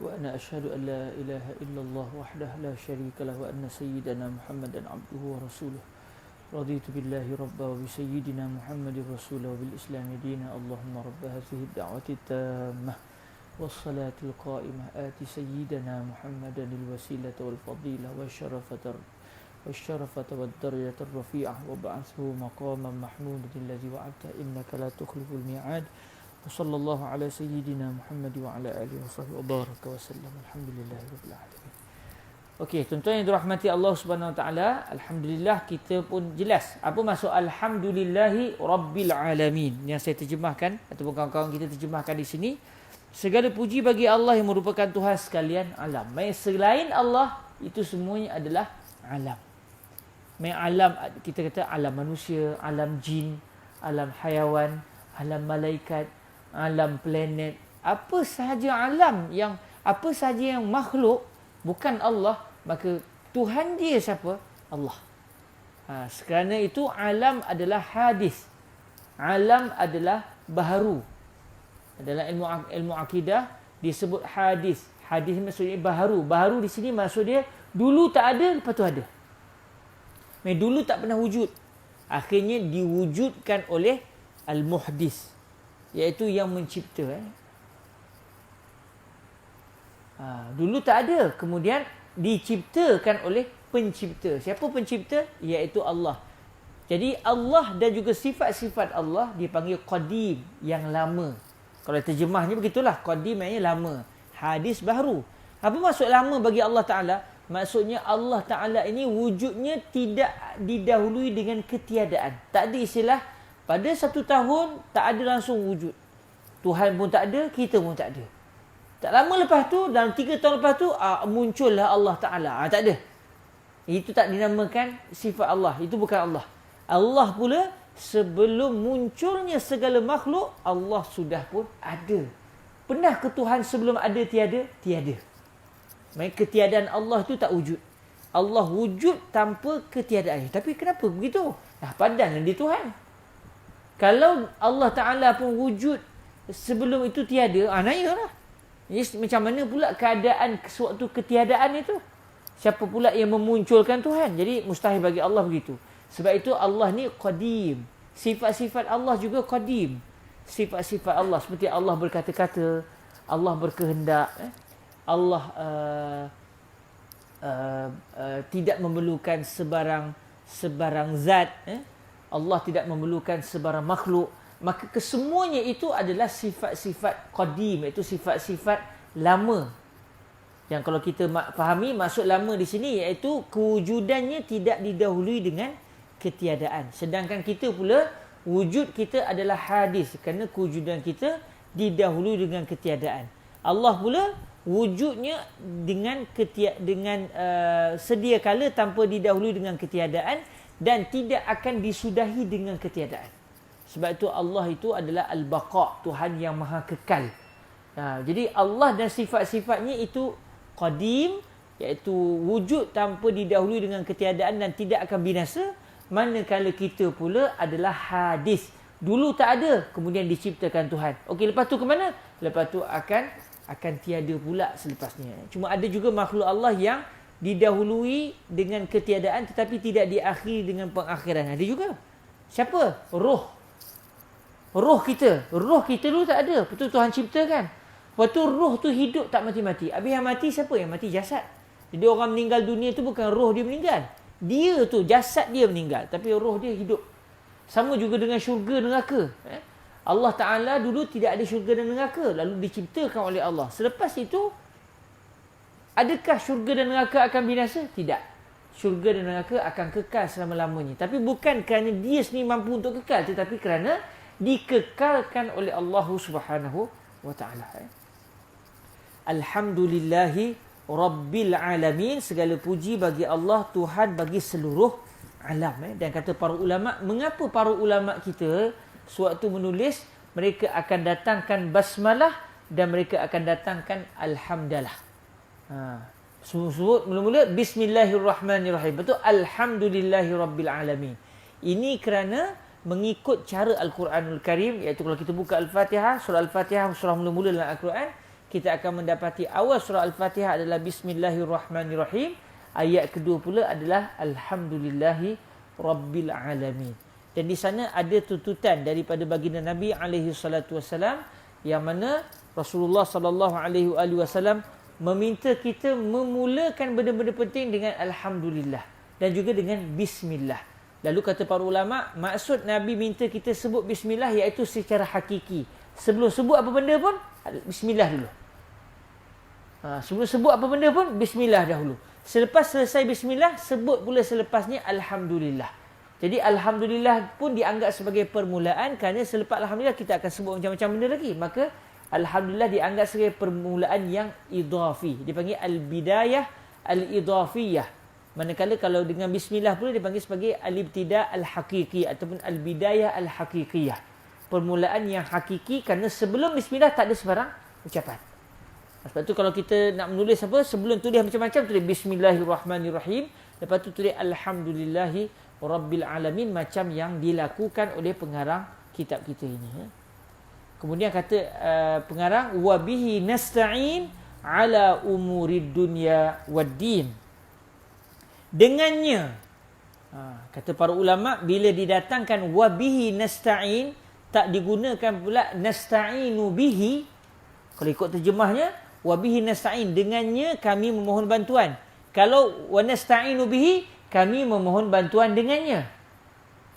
وأنا أشهد أن لا إله إلا الله وحده لا شريك له وأن سيدنا محمدا عبده ورسوله رضيت بالله ربا وبسيدنا محمد رسولا وبالإسلام دينا اللهم رب هذه الدعوة التامة والصلاة القائمة آت سيدنا محمدا الوسيلة والفضيلة والشرفة والدرجة الرفيعة وابعثه مقاما محمودا الذي وعدته إنك لا تخلف الميعاد وصلى الله على سيدنا محمد وعلى آله وصحبه وبارك وسلم الحمد لله رب العالمين. Okey, tuan-tuan yang dirahmati Allah Subhanahu Wa Taala, alhamdulillah kita pun jelas apa maksud alhamdulillahi rabbil alamin yang saya terjemahkan ataupun kawan-kawan kita terjemahkan di sini. Segala puji bagi Allah yang merupakan Tuhan sekalian alam. Selain Allah itu semuanya adalah alam. Alam kita kata alam manusia, alam jin, alam hayawan, alam malaikat, alam planet, apa sahaja alam yang apa sahaja yang makhluk bukan Allah, maka Tuhan dia siapa? Allah. Kerana itu alam adalah hadis. Alam adalah baharu. Dalam ilmu akidah disebut hadis. Hadis maksudnya baharu. Baharu di sini maksud dia dulu tak ada, lepas tu ada. Dulu tak pernah wujud. Akhirnya diwujudkan oleh al-muhdis, iaitu yang mencipta. Dulu tak ada, kemudian diciptakan oleh pencipta. Siapa pencipta? Iaitu Allah. Jadi Allah dan juga sifat-sifat Allah dipanggil qadim, yang lama. Kalau terjemahnya begitulah, qadim maknanya lama, hadis baru. Apa maksud lama bagi Allah Ta'ala? Maksudnya Allah Ta'ala ini wujudnya tidak didahului dengan ketiadaan. Tak ada istilah pada 1 tahun tak ada langsung wujud. Tuhan pun tak ada, kita pun tak ada. Tak lama lepas tu, dalam 3 tahun lepas tu muncullah Allah Ta'ala. Tak ada. Itu tak dinamakan sifat Allah. Itu bukan Allah. Allah pula sebelum munculnya segala makhluk, Allah sudah pun ada. Pernah ke Tuhan sebelum ada tiada? Tiada. Maksudnya ketiadaan Allah itu tak wujud. Allah wujud tanpa ketiadaan. Tapi kenapa begitu? Padanlah dia Tuhan. Kalau Allah Ta'ala pun wujud sebelum itu tiada, nayalah. Macam mana pula keadaan sewaktu ketiadaan itu? Siapa pula yang memunculkan Tuhan? Jadi mustahil bagi Allah begitu. Sebab itu Allah ni qadim. Sifat-sifat Allah juga qadim. Sifat-sifat Allah seperti Allah berkata-kata, Allah berkehendak, Allah tidak memerlukan sebarang zat, Allah tidak memerlukan sebarang makhluk. Maka kesemuanya itu adalah sifat-sifat qadim, iaitu sifat-sifat lama. Yang kalau kita fahami maksud lama di sini iaitu kewujudannya tidak didahului dengan ketiadaan. Sedangkan kita pula wujud kita adalah hadis kerana kewujudan kita didahului dengan ketiadaan. Allah pula wujudnya dengan sedia kala tanpa didahului dengan ketiadaan dan tidak akan disudahi dengan ketiadaan. Sebab itu Allah itu adalah al-baqa, Tuhan yang maha kekal. Jadi Allah dan sifat-sifatnya itu qadim, iaitu wujud tanpa didahului dengan ketiadaan dan tidak akan binasa. Manakala kita pula adalah hadis. Dulu tak ada, kemudian diciptakan Tuhan. Okey, lepas tu ke mana? Lepas tu akan tiada pula selepasnya. Cuma ada juga makhluk Allah yang didahului dengan ketiadaan tetapi tidak diakhiri dengan pengakhiran. Ada juga. Siapa? Roh kita dulu tak ada. Betul Tuhan ciptakan. Lepas tu roh tu hidup tak mati-mati. Habis yang mati siapa? Yang mati jasad. Jadi orang meninggal dunia tu bukan roh dia meninggal. Dia tu, jasad dia meninggal. Tapi roh dia hidup. Sama juga dengan syurga neraka. Allah Ta'ala dulu tidak ada syurga dan neraka. Lalu diciptakan oleh Allah. Selepas itu, adakah syurga dan neraka akan binasa? Tidak. Syurga dan neraka akan kekal selama-lamanya. Tapi bukan kerana dia sendiri mampu untuk kekal. Tetapi kerana dikekalkan oleh Allah Subhanahu wa Ta'ala. Alhamdulillahi Rabbil Alamin. Segala puji bagi Allah, Tuhan bagi seluruh alam. Dan kata para ulama, mengapa para ulama kita sewaktu menulis mereka akan datangkan basmalah dan mereka akan datangkan alhamdulillah. Sebut mula-mula bismillahirrahmanirrahim. Betul, alhamdulillahi Rabbil Alamin. Ini kerana mengikut cara Al-Quranul Karim, iaitu kalau kita buka Al-Fatihah, surah Al-Fatihah surah mula-mula dalam Al-Quran, kita akan mendapati awal surah Al-Fatihah adalah bismillahirrahmanirrahim. Ayat kedua pula adalah alhamdulillahi Rabbil Alamin. Dan di sana ada tuntutan daripada baginda Nabi alaihi salatu wasalam, yang mana Rasulullah sallallahu alaihi wasallam meminta kita memulakan benda-benda penting dengan alhamdulillah dan juga dengan bismillah. Lalu kata para ulama, maksud Nabi minta kita sebut bismillah iaitu secara hakiki. Sebelum sebut apa benda pun, bismillah dulu. Sebelum sebut apa benda pun, bismillah dahulu. Selepas selesai bismillah, sebut pula selepasnya alhamdulillah. Jadi alhamdulillah pun dianggap sebagai permulaan kerana selepas alhamdulillah kita akan sebut macam-macam benda lagi. Maka alhamdulillah dianggap sebagai permulaan yang idafi. Dipanggil al-bidayah al-idafiyah. Manakala kalau dengan bismillah pula dipanggil sebagai al-ibtida' al-haqiqi ataupun al-bidayah al-haqiqiyah. Permulaan yang hakiki kerana sebelum bismillah tak ada sebarang ucapan. Sebab tu kalau kita nak menulis apa, sebelum tulis macam-macam tulis bismillahirrahmanirrahim, lepas tu tulis alhamdulillahi Rabbil Alamin macam yang dilakukan oleh pengarang kitab kita ini. Kemudian kata pengarang, wa bihi nasta'in ala umurid dunya waddin. Dengannya, kata para ulama, bila didatangkan wa bihi nasta'in, tak digunakan pula nasta'inu bihi. Kalau ikut terjemahnya, wa bihi nasta'in, dengannya kami memohon bantuan. Kalau wa nasta'inu bihi, kami memohon bantuan dengannya,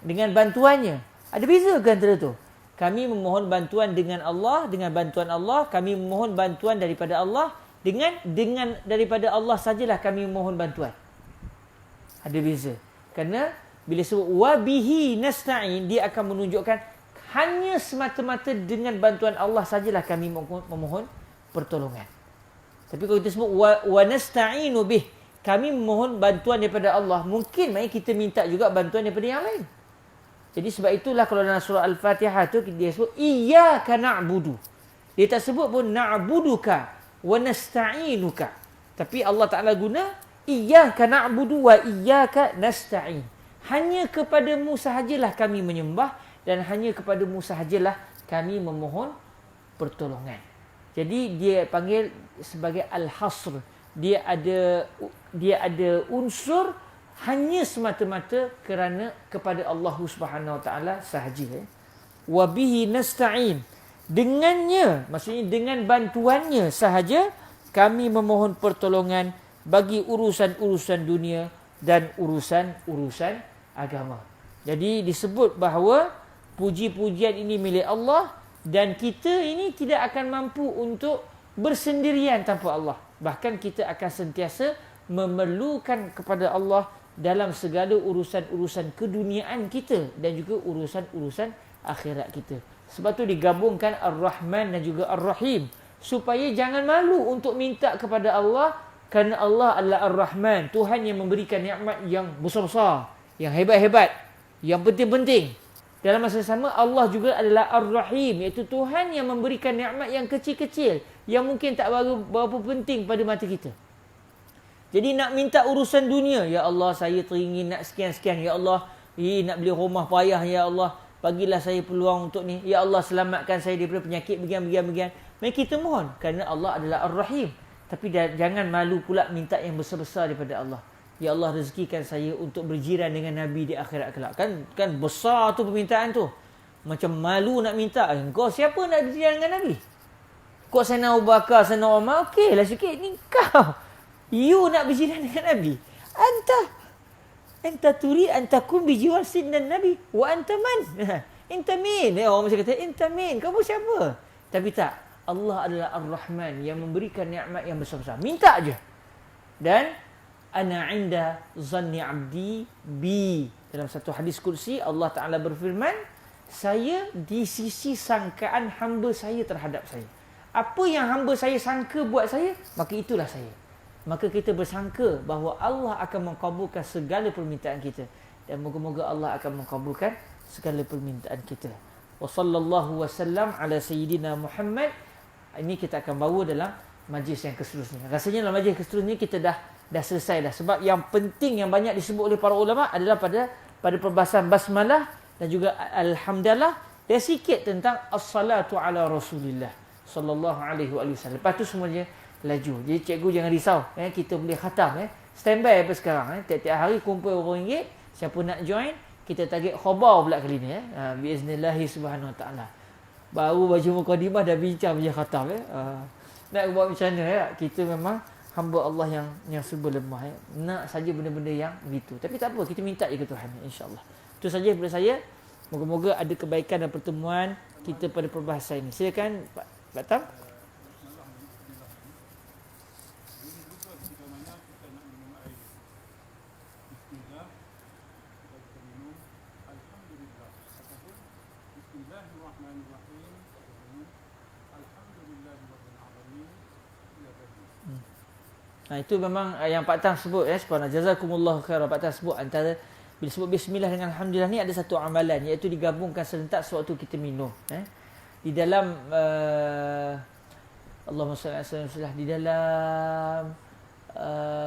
dengan bantuannya. Ada beza ke antara tu? Kami memohon bantuan dengan Allah, dengan bantuan Allah. Kami memohon bantuan daripada Allah, dengan daripada Allah sajalah kami memohon bantuan. Ada beza. Kerana bila sebut wabihi nasta'in, dia akan menunjukkan hanya semata-mata dengan bantuan Allah sajalah kami memohon pertolongan. Tapi kalau kita sebut wa nasta'inu bih, kami memohon bantuan daripada Allah, mungkin mari kita minta juga bantuan daripada yang lain. Jadi sebab itulah kalau dalam surah Al-Fatihah tu dia sebut iyyaka na'budu. Dia tak sebut pun na'buduka wa nasta'inuka. Tapi Allah Ta'ala guna iyyaka na'budu wa iyyaka nasta'in. Hanya kepadamu sahajalah kami menyembah dan hanya kepadamu sahajalah kami memohon pertolongan. Jadi dia panggil sebagai al-hasr. Dia ada unsur hanya semata-mata kerana kepada Allah Subhanahu Wa Taala sahaja. Wa bihi nasta'in. Dengannya, maksudnya dengan bantuannya sahaja kami memohon pertolongan bagi urusan-urusan dunia dan urusan-urusan agama. Jadi disebut bahawa puji-pujian ini milik Allah dan kita ini tidak akan mampu untuk bersendirian tanpa Allah. Bahkan kita akan sentiasa memerlukan kepada Allah dalam segala urusan-urusan keduniaan kita dan juga urusan-urusan akhirat kita. Sebab tu digabungkan Ar-Rahman dan juga Ar-Rahim, supaya jangan malu untuk minta kepada Allah, kerana Allah adalah Ar-Rahman, Tuhan yang memberikan nikmat yang besar-besar, yang hebat-hebat, yang penting-penting. Dalam masa sama Allah juga adalah Ar-Rahim, iaitu Tuhan yang memberikan nikmat yang kecil-kecil, yang mungkin tak berapa penting pada mata kita. Jadi nak minta urusan dunia, ya Allah saya teringin nak sekian-sekian, ya Allah nak beli rumah payah, ya Allah bagilah saya peluang untuk ni, ya Allah selamatkan saya daripada penyakit begini. Mari kita mohon, kerana Allah adalah Ar-Rahim. Tapi jangan malu pula minta yang besar-besar daripada Allah. Ya Allah rezekikan saya untuk berjiran dengan Nabi di akhirat kelak. Kan besar tu permintaan tu. Macam malu nak minta. Kau siapa nak berjiran dengan Nabi? Kau Sayyidina Abu Bakar, Sayyidina Umar, okeylah sikit. Ni kau. You nak berjiran dengan Nabi. Anta turi antakum bijiwar sidnan Nabi. Wa anta man? Anta min. Orang mesti kata, anta min. Kamu siapa? Tapi tak. Allah adalah Ar-Rahman yang memberikan nikmat yang besar-besar. Minta je. Dan ana inda zanni abdi bi. Dalam satu hadis kursi Allah Ta'ala berfirman, saya di sisi sangkaan hamba saya terhadap saya. Apa yang hamba saya sangka buat saya, maka itulah saya. Maka kita bersangka bahawa Allah akan mengkabulkan segala permintaan kita. Dan moga-moga Allah akan mengkabulkan segala permintaan kita. Wa sallallahu wasallam ala sayyidina Muhammad. Ini kita akan bawa dalam majlis yang seterusnya. Rasanya dalam majlis seterusnya kita dah selesai dah. Sebab yang penting yang banyak disebut oleh para ulama adalah pada perbahasan basmalah dan juga alhamdulillah dan sikit tentang as-salatu ala Rasulillah sallallahu alaihi wasallam. Lepas tu semuanya laju. Jadi cikgu jangan risau, kita boleh khatam, standby apa sekarang, tiap-tiap hari kumpul RM1. Siapa nak join, kita target khabar pula kali ni, biiznillah subhanahu wa taala. Baru baca mukadimah dah bincang je khatam, nak buat macam mana, kita memang hamba Allah yang serba lemah, nak saja benda-benda yang begitu. Tapi tak apa, kita minta je ke Tuhan, insya-Allah. Itu saja daripada saya. Moga-moga ada kebaikan dan pertemuan kita pada perbahasan ini. Silakan Pak Tam. Itu memang yang Pak Tan sebut, subhanallah, jazakumullahu khairan. Pak Tan sebut antara bila sebut bismillah dengan alhamdulillah ni ada satu amalan, iaitu digabungkan serentak sewaktu kita minum. Di dalam Allahumma salli ala sayyidina, di dalam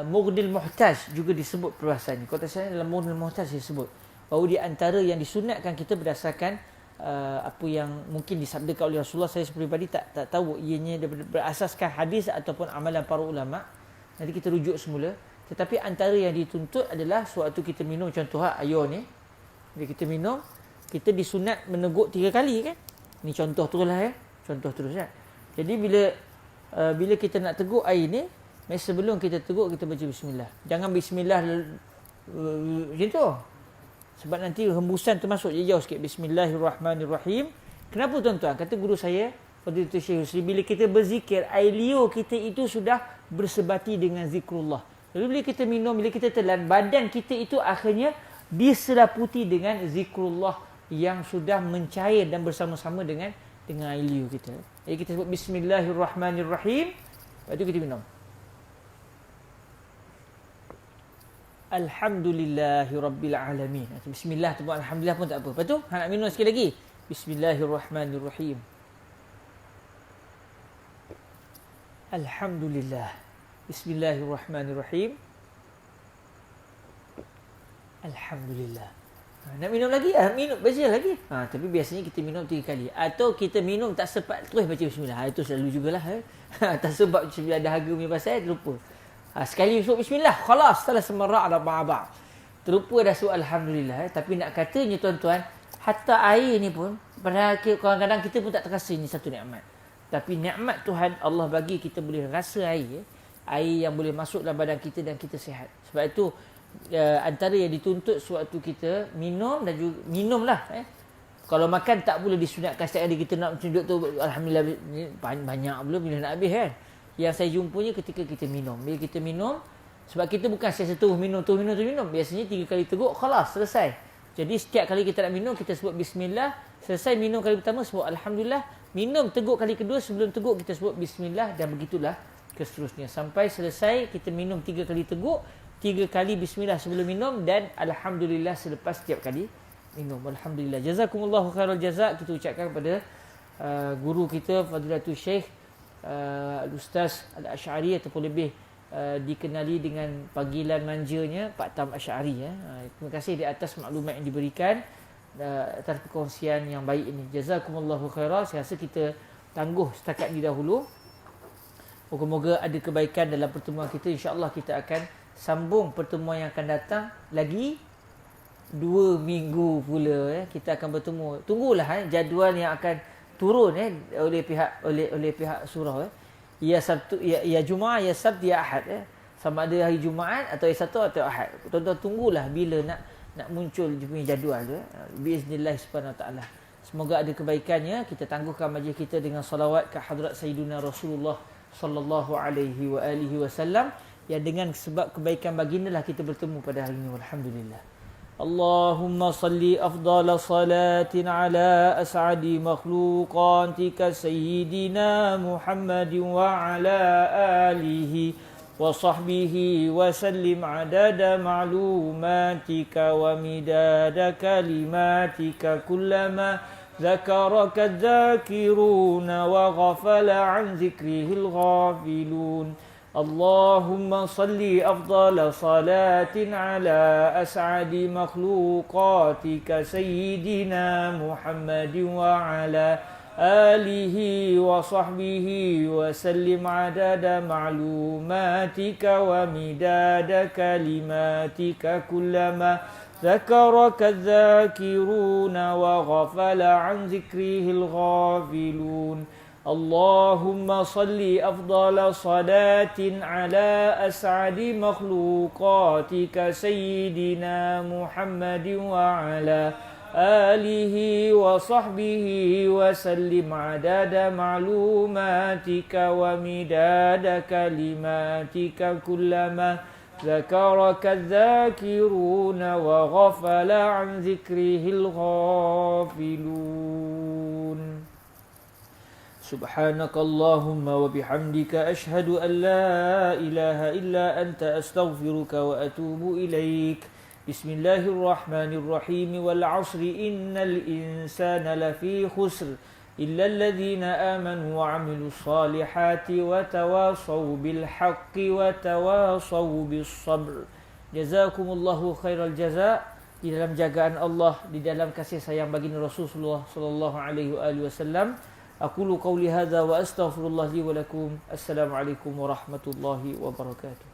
Mughnil Muhtaj juga disebut perbahasan ni. Kalau tak salah dalam Mughnil Muhtaj disebut bahawa di antara yang disunatkan kita berdasarkan apa yang mungkin disabdakan oleh Rasulullah, saya pribadi tak tahu ianya berasaskan hadis ataupun amalan para ulama. Nanti kita rujuk semula. Tetapi antara yang dituntut adalah sewaktu kita minum, contoh air ni, bila kita minum, kita disunat meneguk 3 kali kan. Ni contoh terus lah ya. Contoh terus kan. Jadi bila kita nak teguk air ni, sebelum kita teguk kita baca bismillah. Jangan bismillah macam tu. Sebab nanti hembusan termasuk jauh sikit. Bismillahirrahmanirrahim. Kenapa tuan-tuan? Kata guru saya, Fadilatul Syekh Husri, bila kita berzikir, air liur kita itu sudah bersebati dengan zikrullah. Lalu bila kita minum, bila kita telan, badan kita itu akhirnya diselaputi dengan zikrullah yang sudah mencair dan bersama-sama dengan air liur kita. Jadi kita sebut Bismillahirrahmanirrahim. Lepas tu kita minum. Alhamdulillahirabbilalamin. Bismillah tu buat alhamdulillah pun tak apa. Lepas tu nak minum sekali lagi. Bismillahirrahmanirrahim. Alhamdulillah. Bismillahirrahmanirrahim. Alhamdulillah. Nak minum lagi? Minum baca lagi. Tapi biasanya kita minum 3 kali. Atau kita minum tak sempat terus baca bismillah. Itu selalu jugalah. Tak sebab ada harga punya pasal terlupa. Sekali sebut bismillah, khalas, salah semarra' ala ba'ba'. Terlupa dah sebut alhamdulillah. Tapi nak katanya tuan-tuan, hatta air ni pun, pada kadang-kadang kita pun tak terasa ini satu nikmat. Tapi nikmat Tuhan, Allah bagi kita boleh rasa air. Air yang boleh masuk dalam badan kita dan kita sihat. Sebab itu, antara yang dituntut sewaktu kita minum dan juga minumlah. Kalau makan tak boleh disunatkan setiap hari kita nak duduk tu, alhamdulillah, banyak belum bila nak habis kan. Yang saya jumpanya ketika kita minum. Bila kita minum, sebab kita bukan saya terus minum. Biasanya 3 kali teguk, khalas, selesai. Jadi setiap kali kita nak minum, kita sebut bismillah. Selesai minum kali pertama, sebut alhamdulillah. Minum teguk kali kedua, sebelum teguk kita sebut bismillah. Dan begitulah seterusnya. Sampai selesai, kita minum 3 kali teguk, 3 kali bismillah sebelum minum. Dan alhamdulillah selepas setiap kali minum. Alhamdulillah. Jazakumullahu khairal jazak. Kita ucapkan kepada guru kita, Fadilatul Syekh Al-Ustaz Al-Asy'ari, ataupun lebih dikenali dengan panggilan manjanya Pak Tam Asy'ari. Terima kasih di atas maklumat yang diberikan, atas perkongsian yang baik ini. Jazakumullahu khairan. Saya rasa kita tangguh setakat ini dahulu. Moga-moga ada kebaikan dalam pertemuan kita. InsyaAllah kita akan sambung pertemuan yang akan datang lagi 2 minggu pula. Kita akan bertemu. Tunggulah jadual yang akan turun oleh pihak surau. Ya Sabtu, ya Jumaat, ya Sabt, ya Ahad. Sama ada hari Jumaat atau hari Sabtu atau Ahad. Tuan-tuan tunggulah bila nak muncul punya jadual tu. Biiznillah subhanahu wa ta'ala. Semoga ada kebaikannya. Kita tangguhkan majlis kita dengan salawat ke hadrat Sayyidina Rasulullah sallallahu alaihi wa alihi wasallam, yang dengan sebab kebaikan bagindalah kita bertemu pada hari ini. Alhamdulillah. اللهم صل أفضل صلاة على أسعد مخلوقاتك سيدنا محمد وعلى آله وصحبه وسلم عدد معلوماتك ومداد كلماتك كلما ذكرك الذاكرون وغفل عن ذكره الغافلون. اللهم صل أفضل صلاة على أسعد مخلوقاتك سيدنا محمد وعلى آله وصحبه وسلم عدد معلوماتك ومداد كلماتك كلما ذكرك الذاكرون وغفل عن ذكره الغافلون. اللهم صل أفضل صلاة على أسعد مخلوقاتك سيدنا محمد وعلى آله وصحبه وسلم عدد معلوماتك ومداد كلماتك كلما ذكرك الذاكرون وغفل عن ذكره الغافلون. سبحانك اللهم وبحمدك أشهد أن لا إله إلا أنت أستغفرك وأتوب إليك. بسم الله الرحمن الرحيم والعصر إن الإنسان لفي خسر إلا الذين آمنوا وعملوا الصالحات وتواصوا بالحق وتواصوا بالصبر. جزاكم الله خير الجزاء. di dalam jagaan Allah, di dalam kasih sayang baginda Rasulullah sallallahu alaihi wasallam. Aqulu qawli hadza wa astaghfirullah li wa lakum. Assalamualaikum warahmatullahi wabarakatuh.